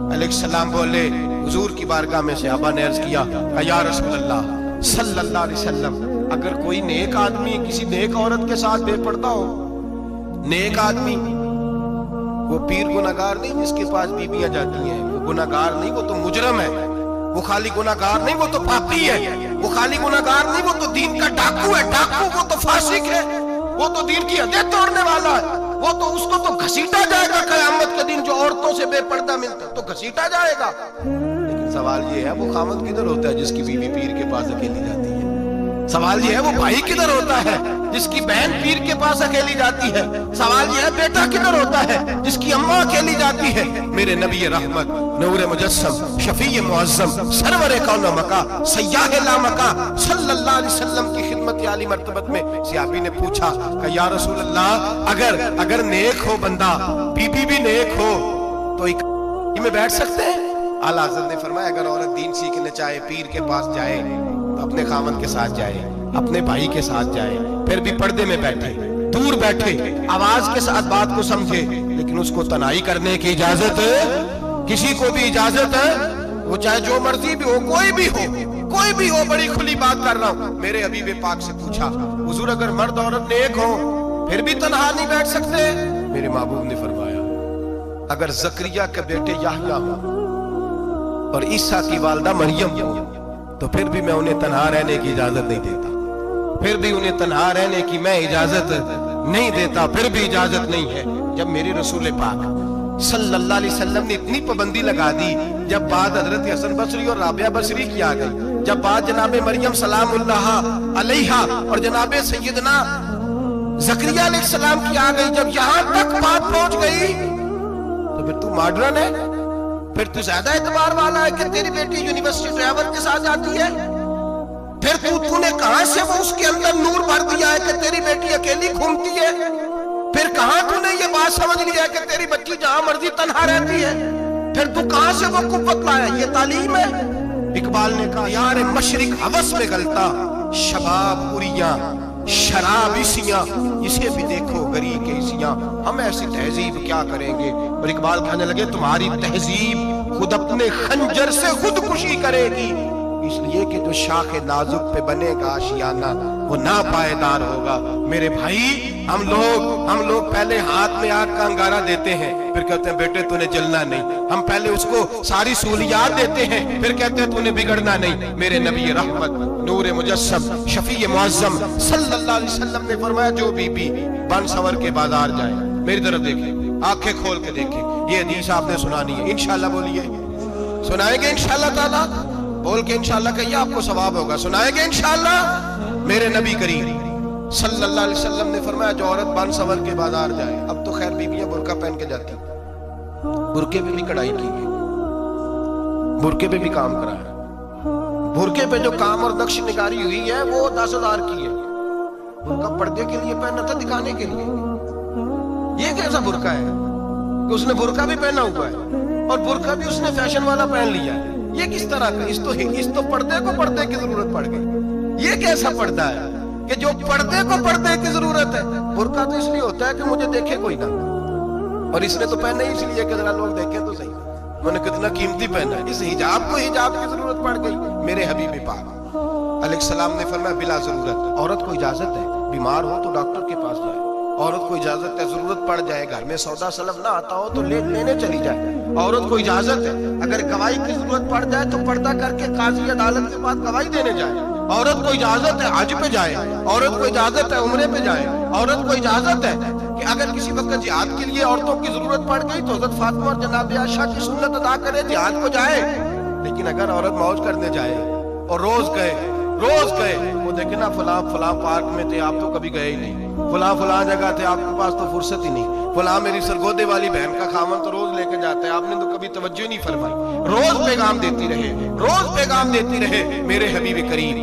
अलैहिस्सलाम बोले, हुजूर की बारगाह में सहाबा ने अर्ज किया या रसूल अल्लाह सल्लल्लाहु अलैहि वसल्लम, अगर कोई नेक आदमी किसी नेक औरत के साथ बेपर्दा हो, नेक आदमी, वो पीर गुनाहगार नहीं जिसके पास बीबियां जाती हैं, वो गुनाहगार नहीं, वो तो मुजरम है, वो खाली गुनाहगार नहीं, वो तो पापी है, वो खाली गुनाहगार नहीं, वो तो दीन का डाकू है, डाकू, वो तो फासिक है, वो तो दीन की हदें तोड़ने वाला है, वो तो उसको तो घसीटा जाएगा कयामत के दिन, जो औरतों से बेपर्दा मिलता तो घसीटा जाएगा। लेकिन सवाल ये है वो खामद किधर होता है जिसकी बीवी पीर के पास अकेली जाती है? सवाल ये है वो भाई किधर होता है जिसकी बहन पीर के पास अकेली जाती है? सवाल ये है बेटा किधर होता है जिसकी अम्मा अकेली जाती है? मेरे नबी रहमत नूर मुजस्सम शफी मुअज्जम सरवर कौन मका सय्याह ला मका सल्लल्लाहु अलैहि वसल्लम की खिदमत आली मर्तबत में सहाबी ने पूछा कि या रसूल अल्लाह अगर नेक हो बंदा, बीबी भी नेक हो तो एक में बैठ सकते हैं? आला हज़रत ने फरमाया अगर औरत दीन सीखने चाहे पीर के पास जाए तो अपने खामन के साथ जाए, अपने भाई के साथ जाए, फिर भी पर्दे में बैठे, दूर बैठे, आवाज के साथ बात को समझे, लेकिन उसको तनाई करने की इजाजत किसी को भी इजाजत है, वो चाहे जो मर्जी भी हो, कोई भी हो, बड़ी खुली बात कर रहा हूं। मेरे हबीब पाक से पूछा, हुजूर अगर मर्द औरत नेक हो फिर भी तन्हा नहीं बैठ सकते? मेरे महबूब ने फरमाया, अगर जकरिया के बेटे याहया हो और ईसा की वालदा मरियम हो तो फिर भी मैं उन्हें तन्हा रहने की इजाजत नहीं देता, फिर भी उन्हें तन्हा रहने की मैं इजाजत नहीं देता, फिर भी इजाजत नहीं है। जब मेरे रसूल पाक सल्लल्लाहु अलैहि वसल्लम ने इतनी पाबंदी लगा दी, जब बात हजरत हसन बसरी और राबिया बसरी की आ गई, जब बात जनाबे मरियम सलामुल्लाह अलैहा और जनाबे सैयदना ज़करिया अलैहिस्सलाम की आ गई, जब यहां तक बात पहुंच गई तो फिर तू मॉडर्न है, फिर तू ज्यादा एतबार वाला है कि तेरी बेटी यूनिवर्सिटी ड्राइवर के साथ जाती है, फिर तूने कहां से वो उसके अंदर नूर भर दिया है कि तेरी बेटी अकेली घूमती है, फिर कहां तूने ये बात समझ लिया है कि तेरी बच्ची जहां मर्जी तन्हा रहती है, फिर तू कहां से वो कुव्वत लाया? ये तालीम है। इकबाल ने कहा, यार मशरिक हवस में गलता, शबाब उरिया शराब इसियां, इसे भी देखो गरी के इसियां, हम ऐसी तहजीब क्या करेंगे? और इकबाल कहने लगे, तुम्हारी तहजीब खुद अपने खंजर से खुदकुशी करेगी, इसलिए कि जो शाखे नाजुक पे बनेगा आशियाना वो ना पायदार होगा। मेरे भाई, हम लोग पहले हाथ में आग का अंगारा देते हैं, फिर कहते हैं बेटे तूने जलना नहीं, हम पहले उसको सारी सहूलियात देते हैं, फिर कहते हैं तूने बिगड़ना नहीं। मेरे नबी रहमत नूर मुजस्सम शफी मुअज्जम सल्लल्लाहु अलैहि वसल्लम ने फरमाया, जो बीबी बन सवर के बाजार जाए, मेरी तरफ देखे, आंखें खोल के देखे, ये हदीस आपने सुनानी है, इंशाल्लाह बोलिए, सुनाएंगे इंशाल्लाह ताला, बोल के इंशाल्लाह कहिए, आपको सवाब होगा, सुनाएंगे इंशाल्लाह। मेरे नबी करीम सल्लल्लाहु अलैहि वसल्लम ने फरमाया, जो औरत बन सवर के बाजार जाए, अब तो खैर बीबियां बुर्का पहन के जाती, बुरके पे भी कढ़ाई की है, बुरके पे भी काम करा है, बुरके पे जो काम और नक्श निगारी हुई है वो 10,000 की है। बुरका पर्दे के लिए पहना था, दिखाने के लिए। ये कैसा बुरका है कि उसने बुरका भी पहना हुआ है और बुरका भी उसने फैशन वाला पहन लिया है? ये किस तरह का? इस तो पर्दे को पर्दे की जरूरत पड़ गई। ये कैसा पर्दा है कि जो पर्दे को पर्दे की जरूरत है? बुरका तो इसलिए होता है कि मुझे देखे कोई ना, और इसने तो पहना ही इसलिए कि जरा लोग देखें तो सही, मैंने कितना कीमती पहना है। इस हिजाब को हिजाब की जरूरत पड़ गई। मेरे हबीब पाक अलैहिस्सलाम ने फरमाया, बिला जरूरत औरत को इजाजत है, बीमार हो तो डॉक्टर के पास जाए, औरत को इजाजत है, जरूरत पड़ जाए, घर में सौदा सलफ ना आता हो तो लेने चली जाए, औरत को इजाजत है, अगर गवाही की जरूरत पड़ जाए तो पर्दा करके काजी अदालत के पास गवाही देने जाए, औरत को इजाजत है हज पे जाए, औरत को इजाजत है उम्रे पे जाए, औरत को इजाजत है कि अगर किसी वक्त जिहाद के लिए औरतों की जरूरत पड़ गई तो हज़रत फातिमा और जनाब आयशा की सुन्नत अदा करे, जिहाद को जाए। लेकिन अगर औरत मौज करने जाए और रोज गए वो देखे ना, फलां पार्क में थे, आप तो कभी गए ही नहीं, फलां जगह थे, आपके पास तो फुर्सत ही नहीं, फलां मेरी सरगोदे वाली बहन का खामन तो रोज लेके जाता है, आपने तो कभी तवज्जो ही नहीं फरमाई। रोज पैगाम देती रहे मेरे हबीब करीम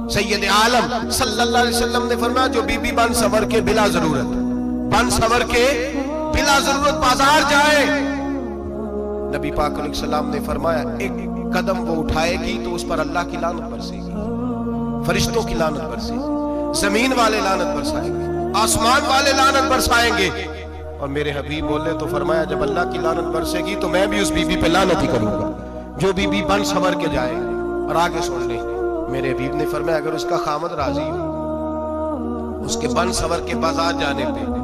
सैयद आलम सल्लल्लाहु अलैहि वसल्लम ने फरमाया, जो बीबी बन सवर के बिला जरूरत बाजार जाए, नबी पाक अलैहिस्सलाम ने फरमाया, एक कदम वो उठाएगी तो उस पर अल्लाह की लानत बरसेगी, फरिश्तों की लानत बरसेगी, जमीन वाले लानत बरसाएंगे, आसमान वाले लानत बरसाएंगे। और मेरे हबीब बोले तो फरमाया, जब अल्लाह की लानत बरसेगी तो मैं भी उस बीबी पे लानत ही करूंगा जो बीबी बन सवर के जाए। और आगे सुन ले, मेरे हबीब ने फरमाया, अगर उसका खामद राजी हो, उसके बन सवर के बाजार जाने पे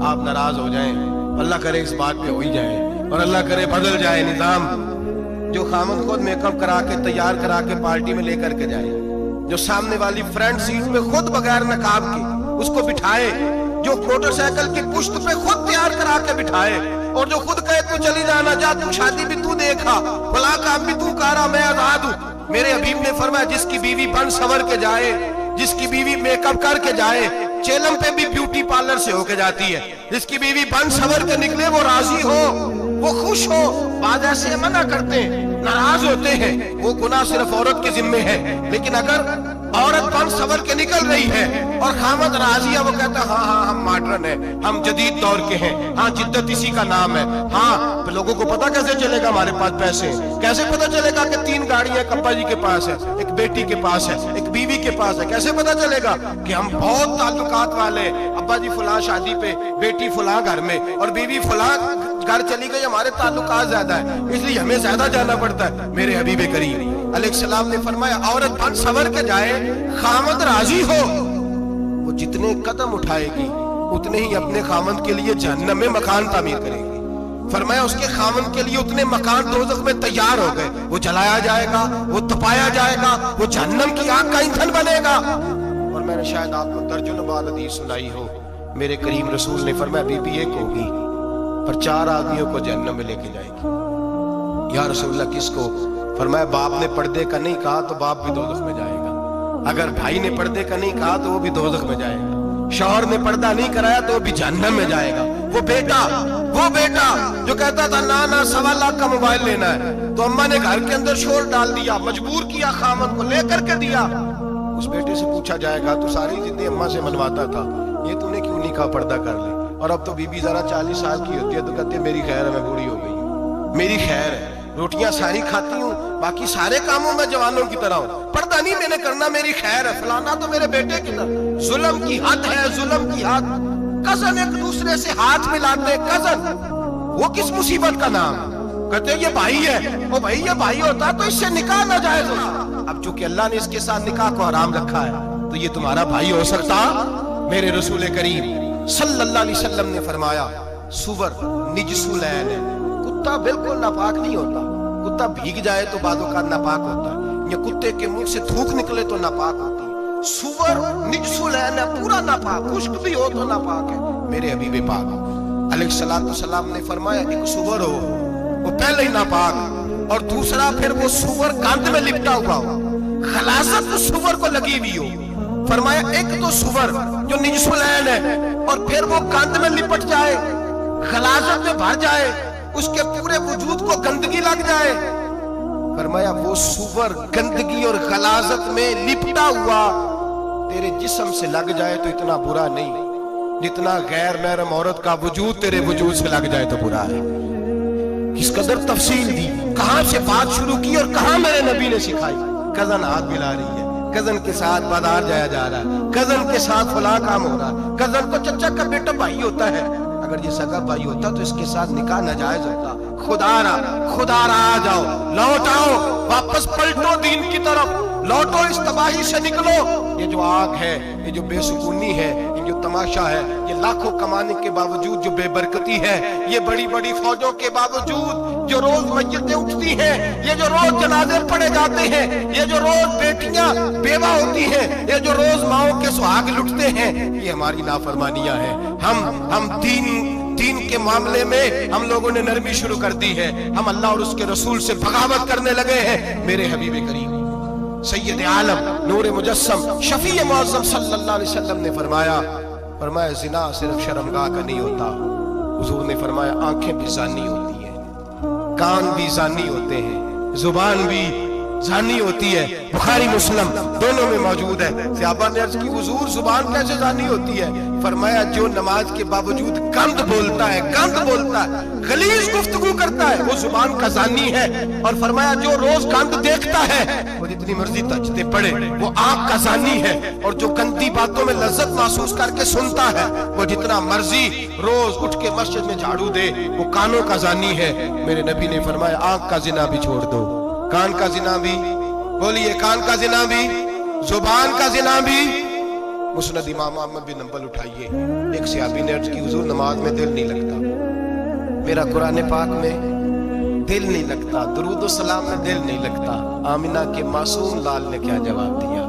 आप नाराज हो जाएं, अल्लाह करे इस बात पे हो ही जाए, और अल्लाह करे बदल जाए निजाम, जो खामद खुद मेकअप करा के तैयार करा के पार्टी में लेकर के जाए, जो सामने वाली फ्रंट सीट पे खुद बगैर नकाब के उसको बिठाए, जो मोटरसाइकिल की पुश्त पे खुद तैयार करा के बिठाए, और जो खुद कहे तू चली जाना, जा तू शादी भी तू देखा, फला काम भी तू करा, मैं आजाद हूं। मेरे हबीब ने फरमाया, जिसकी बीवी बन सवर के जाए, जिसकी बीवी मेकअप करके जाए, चेलम पे भी ब्यूटी पार्लर से होके जाती है, जिसकी बीवी बन सवर के निकले, वो राजी हो, वो खुश हो। बाद ऐसे मना करते हैं, नाराज होते हैं, वो गुनाह सिर्फ औरत के जिम्मे है। लेकिन अगर औरत बन सवर के निकल रही है और खामद राजी है, वो कहता है हाँ हम मॉडर्न है, हम जदीद दौर के हैं, हाँ जिद्दत इसी का नाम है, हाँ लोगों को पता कैसे चलेगा हमारे पास पैसे हैं? कैसे पता चलेगा कि 3 गाड़ियां एक अब्बा जी के पास है, एक बेटी के पास है, एक बीवी के पास है? कैसे पता चलेगा कि हम बहुत ताल्लुकात वाले हैं? अब्बा जी फलां शादी पे, बेटी फलां घर में और बीवी फलां घर चली गई, हमारे ताल्लुकात ज्यादा है इसलिए हमें ज्यादा जाना पड़ता है। मेरे हबीब करीम अलैहिस्सलाम ने फरमाया औरत बन सवर के जाए, खामद राजी हो, वो जितने कदम उठाएगी उतने ही अपने खामद के लिए जहन्नम में मकान तामीर करेगी। फरमाया उसके खामन के लिए उतने मकान दोज़ख में तैयार हो गए, वो जलाया जाएगा, वो तपाया जाएगा, वो जहन्नम की आग का ईंधन बनेगा। और मैंने शायद आपको दर्जनों बार हदीस सुनाई हो, मेरे करीम रसूल ने फरमाया बीबी एक होगी पर 4 आदमियों को जहन्नम में लेके जाएगी। या रसूलल्लाह किसको? फरमाया बाप ने पर्दे का नहीं कहा तो बाप भी दोज़ख में जाएगा, अगर भाई ने पर्दे का नहीं कहा तो वो भी दोज़ख में जाएगा, शौहर ने पर्दा नहीं कराया तो वो भी जहन्नम में जाएगा। वो बेटा जो कहता था ना 1.25 लाख का मोबाइल लेना है, तो अम्मा ने घर के अंदर शोर डाल दिया, मजबूर किया, खामद को लेकर के दिया। उस बेटे से पूछा जाएगा तू सारी जिंदगी अम्मा से मनवाता था, ये तूने क्यों नहीं कहा पर्दा कर ले? और अब तो बीबी जरा 40 साल की होती है तो कहती है मेरी खैर है, मैं बूढ़ी हो गई हूँ, मेरी खैर है, रोटियां सारी खाती हूँ, बाकी सारे कामों में जवानों की तरह हूँ, पर्दा नहीं मैंने करना, मेरी खैर है। फलाना तो मेरे बेटे की तरह। जुल्म की हद है, जुल्म की हद। कजन एक दूसरे से हाथ मिलाते, कजन, वो किस मुसीबत का नाम? कहते ये भाई है, ओ भाई ये भाई होता तो इससे निकाह ना जायज होता। अब चूंकि अल्लाह ने इसके साथ निकाह को हराम रखा है तो ये तुम्हारा भाई हो सकता? मेरे रसूल करीम सल्लल्लाहु अलैहि वसल्लम ने फरमाया सुवर निजसुलैन है, कुत्ता बिल्कुल नापाक नहीं होता, कुत्ता भीग जाए तो बादों का नापाक होता है, या कुत्ते के मुंह से थूक निकले तो नापाक होती है। सुवर निजसुलैन है, पूरा नापाक, खुश्क भी हो तो नापाक है। मेरे हबीब पाक अलैहिस्सलातु वस्सलाम ने फरमाया एक सुवर हो वो पहले ही नापाक, और दूसरा फिर वो सुवर गंद में लिपटा हुआ हो, खलासत तो सुवर को लगी हुई हो। फरमाया एक तो सुवर जो निजसुलैन है और फिर वो गंद में लिपट जाए, खलासत में भर जाए, उसके पूरे वजूद को गंदगी लग जाए। फरमाया वो सुवर गंदगी और गलाजत में लिपटा हुआ तेरे जिस्म से लग जाए तो इतना बुरा नहीं जितना गैर महरम औरत का वजूद तेरे वजूद से लग जाए तो बुरा है। किस कदर तफसील दी, कहां से बात शुरू की और कहां मेरे नबी ने सिखाई। कजन हाथ मिला रही है, कजन के साथ बाजार जाया जा रहा है, कजन के साथ फला काम हो रहा है, कजन तो चचा का बेटा भाई होता है, अगर ये सगा भाई होता तो इसके साथ निकाह नाजायज होता। खुदारा आ जाओ, लौट आओ, वापस पलटो दीन की तरफ, लौटो, इस तबाही से निकलो। ये जो आग है, ये जो बेसुकूनी है, ये जो तमाशा है, ये लाखों कमाने के बावजूद जो बेबरकती है, ये बड़ी बड़ी फौजों के बावजूद जो रोज मस्जिदें उठती हैं, ये जो रोज जनाजे पढ़े जाते हैं, ये जो रोज बेटियां बेवा होती हैं, ये जो रोज माओं के सुहाग लुटते हैं, ये हमारी नाफरमानियां हैं। हम दीन के मामले में हम लोगों ने नरमी शुरू कर दी है, हम अल्लाह और उसके रसूल से बगावत करने लगे हैं। मेरे हबीब करीम सैयद आलम नूर मुजस्सम शफी मुअज़्ज़म सल्लल्लाहु अलैहि वसल्लम ने फरमाया ज़िना सिर्फ शर्मगाह का नहीं होता, हुजूर ने फरमाया आंखें भी ज़ानी होती हैं, कान भी ज़ानी होते हैं, जुबान भी ज़ानी होती है। बुखारी मुस्लिम दोनों में मौजूद है। सहाबा ने अर्ज़ की हुजूर जुबान कैसे ज़ानी होती है? फरमाया जो नमाज के बावजूद गंद बोलता है, गलीज़ गुफ्तगू करता है, वो जुबान का ज़ानी है। और फरमाया जो रोज गंद देखता है वो जितनी मर्जी तजदे पढ़े वो आँख का ज़ानी है, और जो गंदी बातों में लज्जत महसूस करके सुनता है वो जितना मर्जी रोज उठ के मस्जिद में झाड़ू दे वो कानों का ज़ानी है। मेरे नबी ने फरमाया आँख का ज़िना भी छोड़ दो, कान का ज़िना भी, बोलिए कान का ज़िना भी, जुबान का ज़िना भी। मुस्नद इमाम अहमद बिन हंबल उठाइए, एक सहाबी ने अर्ज़ की हुजूर नमाज में दिल नहीं लगता, मेरा कुरान पाक में दिल नहीं लगता, दुरूद व सलाम में दिल नहीं लगता। आमिना के मासूम लाल ने क्या जवाब दिया?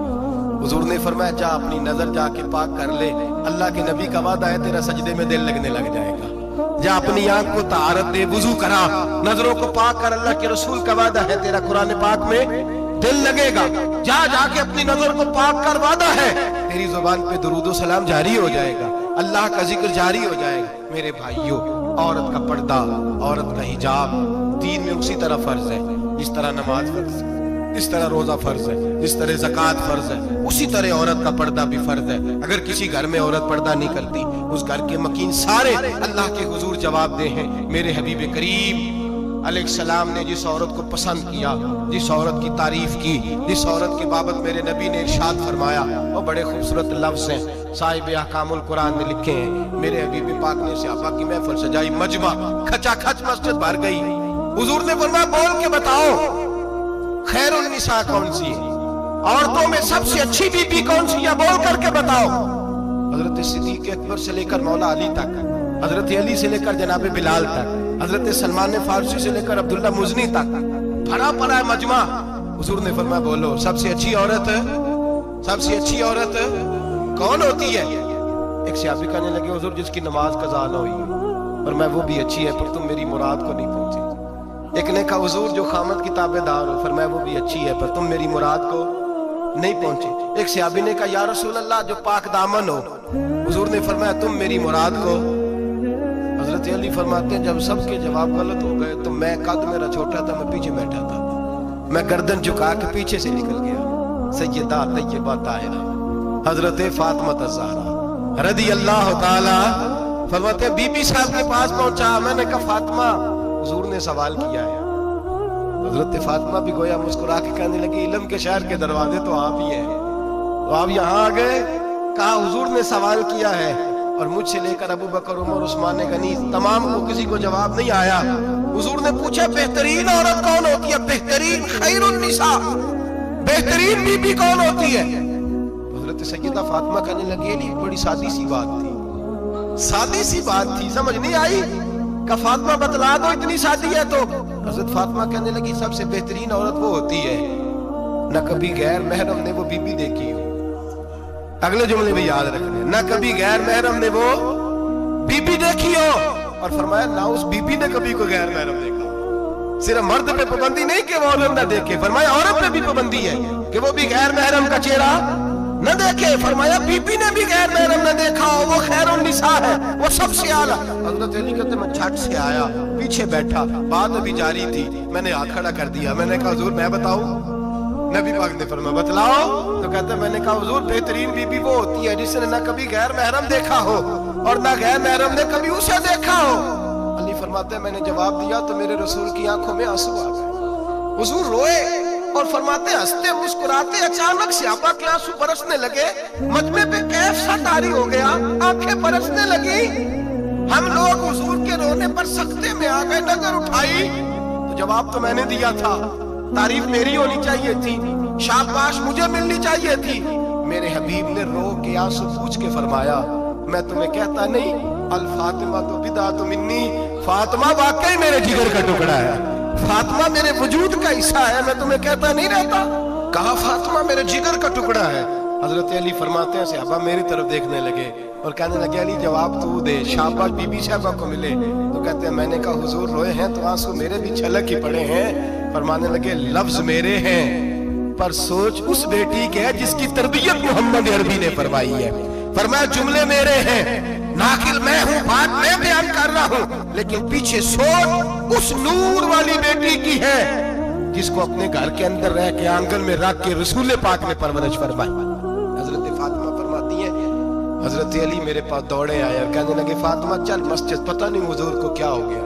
हुजूर ने फरमाया जा अपनी नजर जाके पाक कर ले, अल्लाह के नबी का वादा है तेरा सजदे में दिल लगने लग जाएगा। जा अपनी आंख को तहारत दे, वुजू करा, नजरों को पाक कर, अल्लाह के रसूल का वादा है तेरा कुरान पाक में दिल लगेगा। जा जाके अपनी नजर को पाक कर, वादा है तेरी जुबान पे दुरूद व सलाम जारी हो जाएगा, अल्लाह का जिक्र जारी हो जाएगा। मेरे भाइयों, औरत का पर्दा, औरत का हिजाब दीन में उसी तरह फर्ज है जिस तरह नमाज फर्ज है। جس طرح روزہ فرض ہے، جس طرح زکوٰۃ فرض ہے، اسی طرح عورت کا پردہ بھی فرض ہے۔ اگر کسی گھر میں عورت پردہ نہیں کرتی، اس گھر کے مکین سارے اللہ کے حضور جواب دے ہیں۔ میرے حبیب کریم علیہ السلام نے جس عورت کو پسند کیا، جس عورت کی تعریف کی، جس عورت کی بابت میرے نبی نے ارشاد فرمایا، وہ بڑے خوبصورت لفظ ہیں، صاحب احکام القرآن نے لکھے ہیں۔ میرے حبیب پاک نے صحابہ کی محفل سجائی، مجمع کھچا کھچ مسجد بھر گئی۔ حضور نے فرمایا بول کے بتاؤ خیر النساء کون سی ہے، عورتوں میں سب سے اچھی بی بی کون سی ہے، بول کر کے بتاؤ۔ حضرت صدیق اکبر سے لے کر مولا علی تک، حضرت علی سے لے کر جناب بلال تک، حضرت سلمان فارسی سے لے کر عبداللہ مزنی تک بھرا پڑا ہے مجمع۔ حضور نے فرمایا بولو سب سے اچھی عورت، سب سے اچھی عورت کون ہوتی ہے؟ ایک صحابی کہنے لگے حضور جس کی نماز قضا نہ ہوئی، اور میں وہ بھی اچھی ہے پر تم میری مراد کو نہیں پہنچی۔ ایک نے کہا حضور جو خامد کی تابع دار ہو، فرمایا وہ بھی اچھی ہے پر تم میری مراد کو نہیں پہنچے۔ ایک صحابی نے کہا یا رسول اللہ جو پاک دامن ہو، حضور نے فرمایا تم میری مراد کو۔ حضرت علی فرماتے ہیں جب سب کے جواب غلط ہو گئے تو میں قد میرا چھوٹا تھا، میں پیچھے بیٹھا تھا، میں گردن جھکا کے پیچھے سے نکل گیا۔ سیدہ طیبہ طاہرہ حضرت فاطمہ الزہرا رضی اللہ تعالی فرماتے ہیں بی بی صاحب کے پاس پہنچا، میں نے کہا فاطمہ حضور نے سوال کیا ہے۔ حضرت فاطمہ بھی گویا مسکرا کے کہنے لگی علم کے شہر کے دروازے تو آپ ہی ہیں، تو آپ یہاں آ گئے۔ کہا حضور نے سوال کیا ہے اور مجھ سے لے کر ابو بکر عمر عثمان غنی تمام کو کسی کو جواب نہیں آیا۔ حضور نے پوچھا بہترین عورت کون ہوتی ہے، بہترین خیر النساء بہترین بی بی کون ہوتی ہے؟ حضرت سیدہ فاطمہ کہنے لگی یہ بڑی سادی سی بات تھی، سادی سی بات تھی، سمجھ نہیں آئی؟ کہ فاطمہ بتلا دو اتنی سادی ہے تو۔ حضرت فاطمہ کہنے لگی سب سے بہترین عورت وہ ہوتی ہے نہ کبھی غیر محرم نے وہ بی بی دیکھی ہو۔ اگلے جملے میں یاد رکھنے، نہ کبھی غیر محرم نے وہ بی بی دیکھی ہو، اور فرمایا نہ اس بی بی نے کبھی کوئی غیر محرم دیکھا۔ صرف مرد پہ پابندی نہیں کہ وہ عورت نہ دیکھے، فرمایا عورت پہ بھی پابندی ہے کہ وہ بھی غیر محرم کا چہرہ نہ دیکھے۔ فرمایا بی بی نے بھی غیر محرم نہ دیکھا ہو، وہ خیر النساء ہے، وہ سب سے اعلیٰ۔ حضرت علی کہتے میں جھٹ سے آیا، پیچھے بیٹھا، بات ابھی جاری تھی، میں نے ہاتھ کھڑا کر دیا، میں نے کہا حضور میں بتاؤں؟ نبی پاک نے فرمایا بتلاؤ۔ تو کہتے میں نے کہا حضور بہترین بی بی وہ ہوتی ہے جس نے نہ کبھی غیر محرم دیکھا ہو اور نہ غیر محرم نے کبھی اسے دیکھا ہو۔ علی فرماتے ہیں میں نے جواب دیا تو میرے رسول کی آنکھوں میں آنسو آ گئے، حضور روئے اور فرماتے ہیں ہنستے مسکراتے اچانک صحابہ کے آنسو برسنے لگے، مجمع پہ کیف سا طاری ہو گیا، آنکھیں برسنے لگی۔ ہم لوگ حضور کے رونے پر سکتے میں آ گئے، نظر اٹھائی تو جواب تو میں نے دیا تھا، تعریف میری ہونی چاہیے تھی، شاباش مجھے ملنی چاہیے تھی۔ میرے حبیب نے رو کے آنسو پوچھ کے فرمایا میں تمہیں کہتا نہیں الفاطمہ تو بدعۃ منی، فاطمہ واقعی میرے جگر کا ٹکڑا ہے، فاطمہ میرے وجود کا حصہ ہے، میں تمہیں کہتا نہیں رہتا؟ کہا فاطمہ میرے جگر کا ٹکڑا ہے۔ حضرت علی فرماتے ہیں صحابہ میری طرف دیکھنے لگے اور کہنے لگے علی جواب تو دے، شاباش بی بی صاحبہ کو ملے۔ تو کہتے ہیں میں نے کہا حضور روئے ہیں تو آنسو میرے بھی چھلک ہی پڑے ہیں۔ فرمانے لگے لفظ میرے ہیں پر سوچ اس بیٹی کے ہے جس کی تربیت محمد عربی نے فرمائی ہے۔ فرمایا جملے میرے ہیں، ناقل میں ہوں، بات میں بیان کر رہا ہوں، لیکن پیچھے سوچ اس نور والی بیٹی کی ہے جس کو اپنے گھر کے اندر رہ کے آنگن میں رکھ کے رسول پاک نے پرورش فرمائی۔ حضرت فاطمہ فرماتی ہیں حضرت علی میرے پاس دوڑے آئے اور کہنے لگے فاطمہ چل مسجد، پتہ نہیں حضور کو کیا ہو گیا۔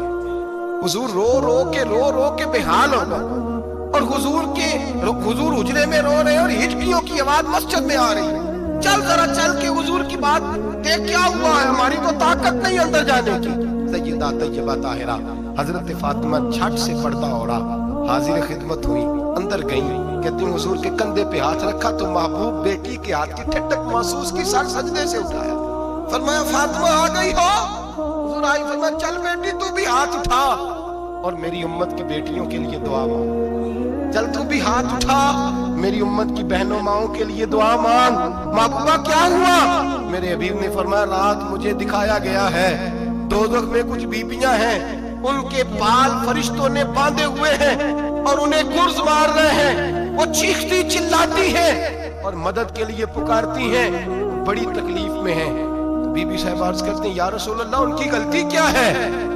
حضور رو رو کے بحال ہو گئے اور حضور حجرے میں رو رہے اور ہچکیوں کی آواز مسجد میں آ رہی ہے۔ چل ذرا چل کے حضور کی بات دیکھ کیا ہوا ہے، ہماری تو طاقت نہیں اندر جانے کی۔ سیدہ طیبہ طاہرہ حضرت فاطمہ جھٹ سے پردہ اوڑا، حاضر خدمت ہوئی، اندر گئیں، کہتی ہوں حضور کے کندھے پہ ہاتھ رکھا تو محبوب بیٹی کے ہاتھ کی ٹھنڈک محسوس کی، سر سجدے سے اٹھایا، فرمایا فاطمہ آ گئی ہو؟ حضور آئی، فرمایا چل بیٹی تو بھی ہاتھ اٹھا اور میری امت کی بیٹیوں کے لیے دعا مانگ، چل تو بھی ہاتھ اٹھا میری امت کی بہنوں ماؤں کے لیے دعا مانگ۔ محبوبہ کیا ہوا؟ میرے حبیب نے فرمایا رات مجھے دکھایا گیا ہے دوزخ میں کچھ بیبیاں ہیں، ان کے بال فرشتوں نے باندھے ہوئے ہیں اور انہیں گرز مار رہے ہیں، وہ چیختی چلاتی ہیں اور مدد کے لیے پکارتی ہیں، بڑی تکلیف میں ہیں۔ تو بی بی صاحب عرض کرتے ہیں یا رسول اللہ ان کی غلطی کیا ہے؟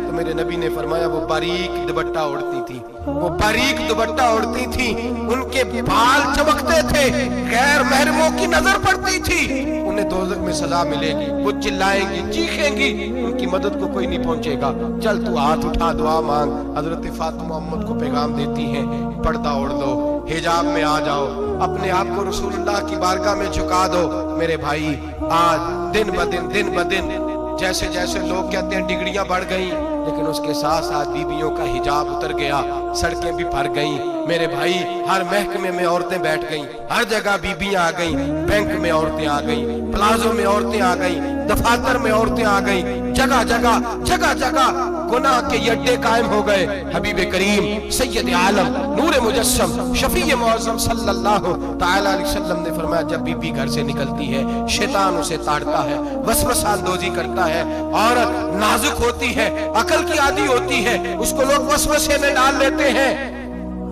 تو میرے نبی نے فرمایا وہ باریک دوپٹہ اوڑھتی تھی، وہ باریک دوپٹہ اوڑھتی تھی، ان کے بال چمکتے تھے، غیر محرموں کی نظر پڑتی تھی، انہیں دوزخ میں سزا ملے گی، وہ چلائیں گی، چیخیں گی، ان کی مدد کو کوئی نہیں پہنچے گا، چل تو ہاتھ اٹھا دعا مانگ۔ حضرت فاطمہ امت کو پیغام دیتی ہیں پردہ اوڑھ لو، حجاب میں آ جاؤ، اپنے آپ کو رسول اللہ کی بارگاہ میں جھکا دو۔ میرے بھائی آج دن بدن جیسے جیسے لوگ کہتے ہیں ڈگریاں بڑھ گئیں، لیکن اس کے ساتھ ساتھ بیویوں کا حجاب اتر گیا، سڑکیں بھی بھر گئیں۔ میرے بھائی ہر محکمے میں عورتیں بیٹھ گئیں، ہر جگہ بیویاں آ گئیں، بینک میں عورتیں آ گئیں، پلازوں میں عورتیں آ گئیں، دفاتر میں عورتیں آ گئیں، جگہ جگہ گناہ کے اڈے قائم ہو گئے۔ حبیب کریم سید عالم نور مجسم شفیع معظم صلی اللہ تعالی علیہ وسلم نے فرمایا جب بی بی گھر سے نکلتی ہے شیطان اسے تاڑتا ہے، وسوسہ اندوزی کرتا ہے، عورت نازک ہوتی ہے، عقل کی عادی ہوتی ہے، اس کو لوگ وسوسے میں ڈال لیتے ہیں۔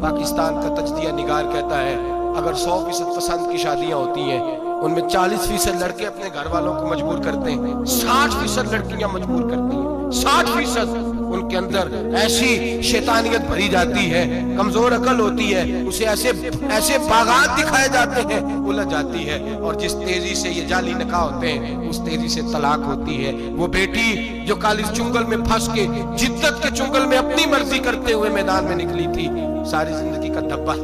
پاکستان کا تجزیہ نگار کہتا ہے اگر 100% پسند کی شادیاں ہوتی ہیں ان میں 40% لڑکے اپنے گھر والوں کو مجبور کرتے ہیں، 60% لڑکیاں مجبور کرتی ہیں، 60% ان کے اندر ایسی شیطانیت بھری جاتی ہے، کمزور عقل ہوتی ہے، اسے ایسے باغات دکھائے جاتے ہیں، الجھ جاتی ہے، اور جس تیزی سے یہ جعلی نکاح ہوتے ہیں اس تیزی سے طلاق ہوتی ہے۔ وہ بیٹی جو کالج چنگل میں پھنس کے جدت کے چنگل میں اپنی مرضی کرتے ہوئے میدان میں نکلی تھی، ساری زندگی کا دھبا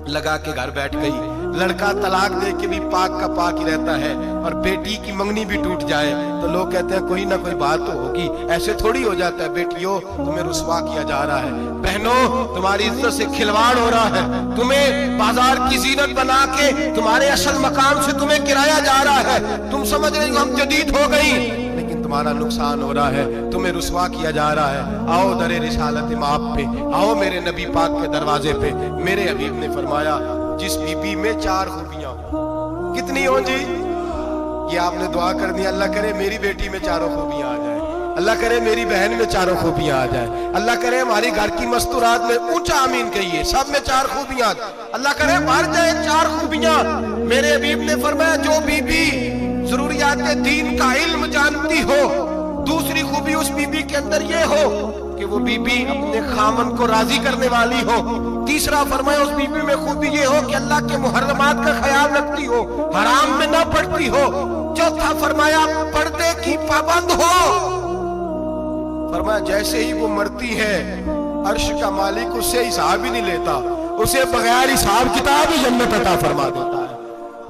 لگا کے گھر بیٹھ گئی، لڑکا طلاق دے کے بھی پاک کا پاک ہی رہتا ہے، اور بیٹی کی منگنی بھی ٹوٹ جائے تو لوگ کہتے ہیں کوئی نہ کوئی بات تو ہوگی، ایسے تھوڑی ہو جاتا ہے۔ بیٹیوں تمہیں رسوا کیا جا رہا ہے، بہنوں تمہاری عزت سے کھلواڑ ہو رہا ہے، تمہیں بازار کی زینت بنا کے تمہارے اصل مقام سے تمہیں گرایا جا رہا ہے، تم سمجھ رہے ہو ہم جدید ہو گئی، لیکن تمہارا نقصان ہو رہا ہے، تمہیں رسوا کیا جا رہا ہے۔ آؤ در رسالت مآب پہ، آؤ میرے نبی پاک کے دروازے پہ۔ میرے حبیب نے فرمایا جس بی بی میں 4 خوبیاں ہوں، کتنی ہوں جی؟ یہ آپ نے دعا کر دی، اللہ کرے میری بیٹی میں 4 خوبیاں آ جائیں، اللہ کرے میری بہن میں 4 خوبیاں آ جائیں، اللہ کرے ہماری گھر کی مستورات میں اونچا آمین کہیے سب میں 4 خوبیاں، اللہ کرے بھر جائیں 4 خوبیاں۔ میرے حبیب نے فرمایا جو بی بی ضروریات دین کا علم جانتی ہو، دوسری خوبی اس بی بی کے اندر یہ ہو کہ وہ بی بی اپنے خامن کو راضی کرنے والی ہو، تیسرا فرمایا اس بی بی میں خوبی یہ ہو کہ اللہ کے محرمات کا خیال رکھتی ہو، حرام میں نہ پڑتی ہو، چوتھا فرمایا پردے کی پابند ہو۔ فرمایا جیسے ہی وہ مرتی ہے عرش کا مالک اس سے حساب ہی نہیں لیتا، اسے بغیر حساب کتاب ہی جنت عطا فرما دیتا ہے۔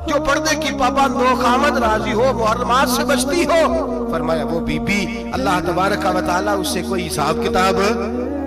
جو پردے کی پابند ہو، خامد راضی ہو، محرمات سے بچتی ہو، فرمایا وہ بی بی اللہ تبارک و تعالیٰ اس سے کوئی حساب کتاب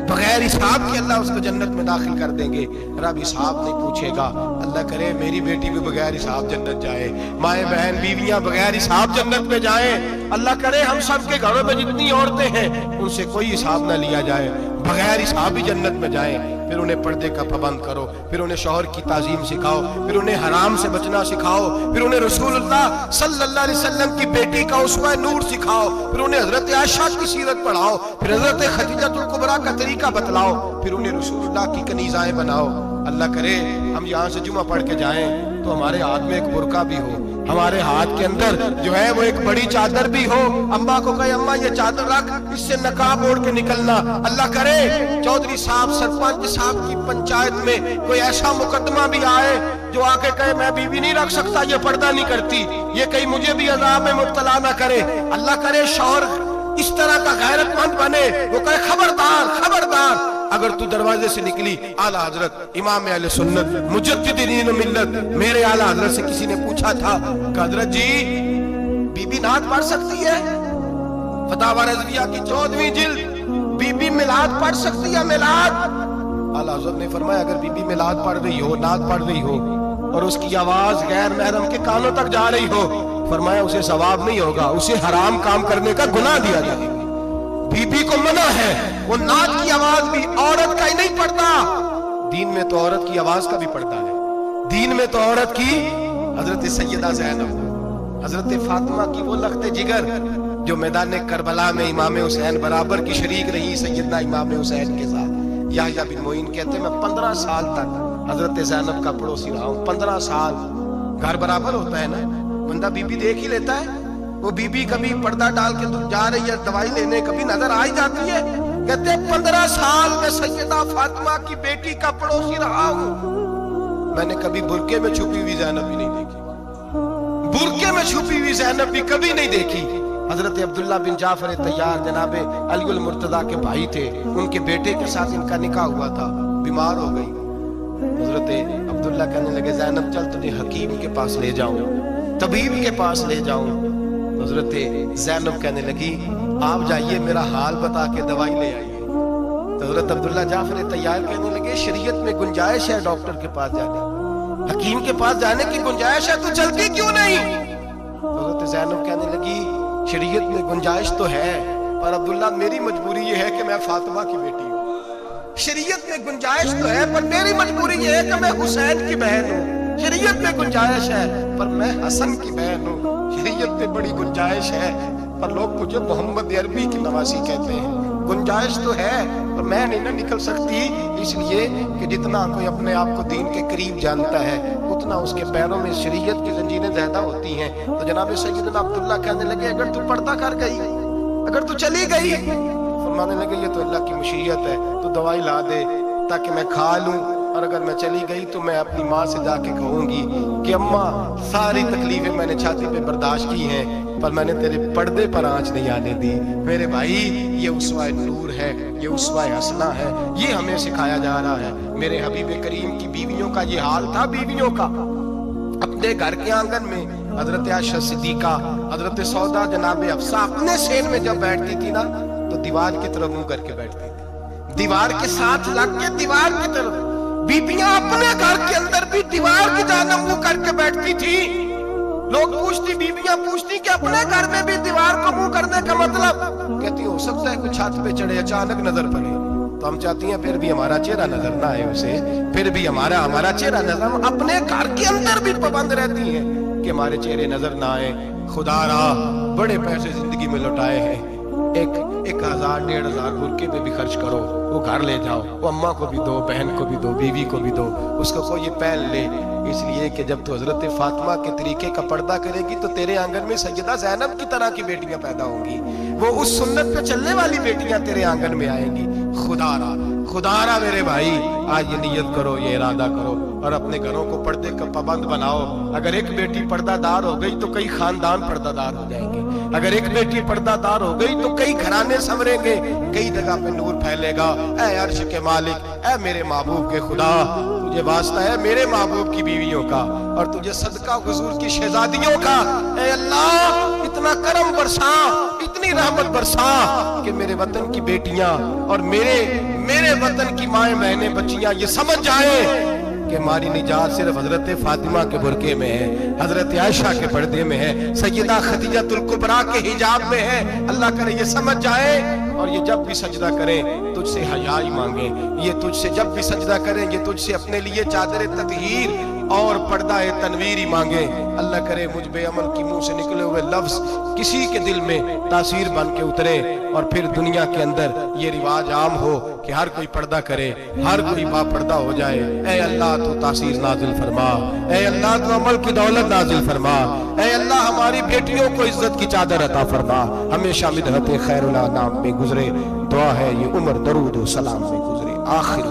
بغیر حساب کے اللہ اس کو جنت میں داخل کر دیں گے۔ رب حساب نہیں پوچھے گا، اللہ کرے میری بیٹی بھی بغیر حساب جنت جائے، مائیں بہن بیویاں بغیر حساب جنت میں جائیں، اللہ کرے ہم سب کے گھروں میں جتنی عورتیں ہیں ان سے کوئی حساب نہ لیا جائے، بغیر حساب ہی جنت میں جائیں۔ پھر انہیں پردے کا پابند کرو، پھر انہیں شوہر کی تعظیم سکھاؤ، پھر انہیں حرام سے بچنا سکھاؤ، پھر انہیں رسول اللہ صلی اللہ علیہ وسلم کی بیٹی کا اسوہ نور سکھاؤ، پھر انہیں حضرت عائشہ کی سیرت پڑھاؤ، پھر حضرت خدیجہ الکبریٰ کا طریقہ بتلاؤ، پھر انہیں رسول اللہ کی کنیزائیں بناؤ۔ اللہ کرے ہم یہاں سے جمعہ پڑھ کے جائیں تو ہمارے ہاتھ میں ایک برقع بھی ہو، ہمارے ہاتھ کے اندر جو ہے وہ ایک بڑی چادر بھی ہو، اماں کو کہے اماں یہ چادر رکھ، اس سے نقاب اوڑھ کے نکلنا۔ اللہ کرے چودھری صاحب سرپنچ صاحب کی پنچایت میں کوئی ایسا مقدمہ بھی آئے جو آ کے کہے میں بیوی نہیں رکھ سکتا، یہ پردہ نہیں کرتی، یہ کہیں مجھے بھی عذاب میں مبتلا نہ کرے۔ اللہ کرے شوہر اس طرح کا غیرت مند بنے، وہ کہے خبردار خبردار، اگر تو دروازے سے نکلی اعلیٰ حضرت امام اہل سنت مجدد دین و ملت میرے اعلیٰ حضرت سے کسی نے پوچھا تھا کہ حضرت جی بی بی نعت پڑھ سکتی ہے؟ فتاوی رضویہ کی 14ویں جلد، بی بی میلاد پڑھ سکتی ہے؟ میلاد اعلیٰ حضرت نے فرمایا اگر بی بی میلاد پڑھ رہی ہو، نعت پڑھ رہی ہو اور اس کی آواز غیر محرم کے کانوں تک جا رہی ہو، فرمایا اسے ثواب نہیں ہوگا، اسے حرام کام کرنے کا گناہ دیا جائے گا۔ بی بی کو منع ہے، وہ نعت کی آواز بھی عورت کا ہی نہیں پڑتا، دین میں تو عورت کی آواز کا بھی پڑتا ہے، دین میں تو عورت کی حضرت سیدہ زینب حضرت فاطمہ کی وہ لخت جگر جو میدان کربلا میں امام حسین برابر کی شریک رہی سیدنا امام حسین کے ساتھ۔ یحییٰ بن معین کہتے ہیں میں 15 سال تک حضرت زینب کا پڑوسی رہا ہوں، 15 سال، گھر برابر ہوتا ہے نا، بندہ بی بی دیکھ ہی لیتا ہے، وہ بی بی کبھی پردہ ڈال کے جا رہی ہے دوائی لینے، کبھی نظر آ ہی جاتی ہے، کہتے 15 سال میں سیدہ فاطمہ کی بیٹی کا پڑوسی رہا ہوں، میں نے کبھی برقعے میں چھپی ہوئی زینب بھی نہیں دیکھی، برقعے میں چھپی ہوئی زینب بھی کبھی نہیں دیکھی۔ حضرت عبداللہ بن جعفر طیار جناب علی المرتضیٰ کے بھائی تھے، ان کے بیٹے کے ساتھ ان کا نکاح ہوا تھا، بیمار ہو گئی۔ حضرت عبداللہ کہنے لگے زینب چل تجھے حکیم کے پاس لے جاؤں، طبیب کے پاس لے جاؤں۔ حضرت زینب کہنے لگی آپ جائیے میرا حال بتا کے دوائی لے آئیے۔ تو حضرت عبداللہ جعفر طیار کہنے لگے شریعت میں گنجائش ہے ڈاکٹر کے پاس جانے، حکیم کے پاس جانے کی گنجائش ہے، تو چلتی کیوں نہیں؟ حضرت زینب کہنے لگی شریعت میں گنجائش تو ہے، پر عبداللہ میری مجبوری یہ ہے کہ میں فاطمہ کی بیٹی ہوں۔ شریعت میں گنجائش تو ہے پر میری مجبوری یہ ہے کہ میں حسین کی بہن ہوں۔ شریعت میں گنجائش ہے پر میں حسن کی بہن ہوں۔ شریعت میں بڑی گنجائش ہے پر لوگ مجھے محمد عربی کی نواسی کہتے ہیں۔ گنجائش تو ہے پر میں نہیں نہ نکل سکتی، اس لیے کہ جتنا کوئی اپنے آپ کو دین کے قریب جانتا ہے اتنا اس کے پیروں میں شریعت کی زنجیریں زیادہ ہوتی ہیں۔ تو جناب سیدنا عبداللہ کہنے لگے اگر تو پردہ کر گئی، اگر تو چلی گئی، فرمانے لگے یہ تو اللہ کی مشیت ہے، تو دوائی لا دے تاکہ میں کھا لوں، اور اگر میں چلی گئی تو میں اپنی ماں سے جا کے کہوں گی کہ اماں ساری تکلیفیں میں نے چھاتی پہ برداشت کی ہیں پر میں نے تیرے پردے پر آنچ نہیں آنے دی۔ میرے بھائی یہ اسوہ نور ہے، یہ اسوہ حسنہ ہے، یہ ہمیں سکھایا جا رہا ہے۔ میرے حبیب کریم کی بیویوں کا یہ حال تھا، بیویوں کا اپنے گھر کے آنگن میں حضرت عائشہ صدیقہ، حضرت سودا جناب حفصہ اپنے سین میں جب بیٹھتی تھی نا تو دیوار کی طرف منہ کر کے بیٹھتی تھی، دیوار کے ساتھ لگ کے دیوار کی طرف۔ بیبیاں اپنے گھر کے اندر بھی دیوار کی جانب منہ کر کے بیٹھتی تھی۔ لوگ پوچھتی، بیبیاں پوچھتی کہ اپنے گھر میں بھی دیوار کو منہ کرنے کا مطلب؟ کہتی ہو سکتا ہے کوئی چھت پہ چڑھے اچانک نظر پڑے تو ہم چاہتی ہیں پھر بھی ہمارا چہرہ نظر نہ آئے اسے، پھر بھی ہمارا چہرہ نظر، ہم اپنے گھر کے اندر بھی پابند رہتی ہیں کہ ہمارے چہرے نظر نہ آئے۔ خدا را بڑے پیسے زندگی میں لوٹائے ہیں، 1000 1500 برقعے پہ بھی خرچ کرو، وہ گھر لے جاؤ، وہ اماں کو بھی دو، بہن کو بھی دو، بیوی کو بھی دو، اس کو یہ پہن لے، اس لیے کہ جب تو حضرت فاطمہ کے طریقے کا پردہ کرے گی تو تیرے آنگن میں سیدہ زینب کی طرح کی بیٹیاں پیدا ہوں گی، وہ اس سنت پہ چلنے والی بیٹیاں تیرے آنگن میں آئیں گی۔ خدا را میرے بھائی آج یہ نیت کرو، یہ ارادہ کرو اور اپنے گھروں کو پردے کا پابند بناؤ۔ اگر ایک بیٹی پردہ دار ہو گئی تو کئی خاندان پردہ دار ہو جائیں گے، اگر ایک بیٹی پردہ دار ہو گئی تو کئی گھرانے سنوریں گے، کئی جگہ پہ نور پھیلے گا۔ اے عرش کے مالک، اے میرے محبوب کے خدا، تجھے واسطہ ہے میرے محبوب کی بیویوں کا اور تجھے صدقہ حضور کی شہزادیوں کا۔ اے اللہ اتنا کرم برسا، اتنی رحمت برسا کہ میرے وطن کی بیٹیاں اور میرے وطن کی مائیں بہنیں بچیاں یہ سمجھ جائیں کہ ہماری نجات صرف حضرت فاطمہ کے برقعے میں ہے، حضرت عائشہ کے پردے میں ہے، سیدہ خدیجہ الکبریٰ کے حجاب میں ہے۔ اللہ کرے یہ سمجھ جائے اور یہ جب بھی سجدہ کریں تجھ سے حیائی مانگیں، یہ تجھ سے جب بھی سجدہ کریں یہ تجھ سے اپنے لیے چادر تطہیر اور پردہ تنویری مانگیں۔ اللہ کرے مجھ بے عمل کی منہ سے نکلے ہوئے لفظ کسی کے دل میں تاثیر بن کے اترے اور پھر دنیا کے اندر یہ رواج عام ہو کہ ہر کوئی پردہ کرے، ہر کوئی با پردہ ہو جائے۔ اے اللہ تو تاثیر نازل فرما، اے اللہ تو عمل کی دولت نازل فرما، اے اللہ ہماری بیٹیوں کو عزت کی چادر عطا فرما، ہمیشہ مدحت خیر الانام میں گزرے۔ دعا ہے یہ عمر درود و سلام میں گزرے۔ آخر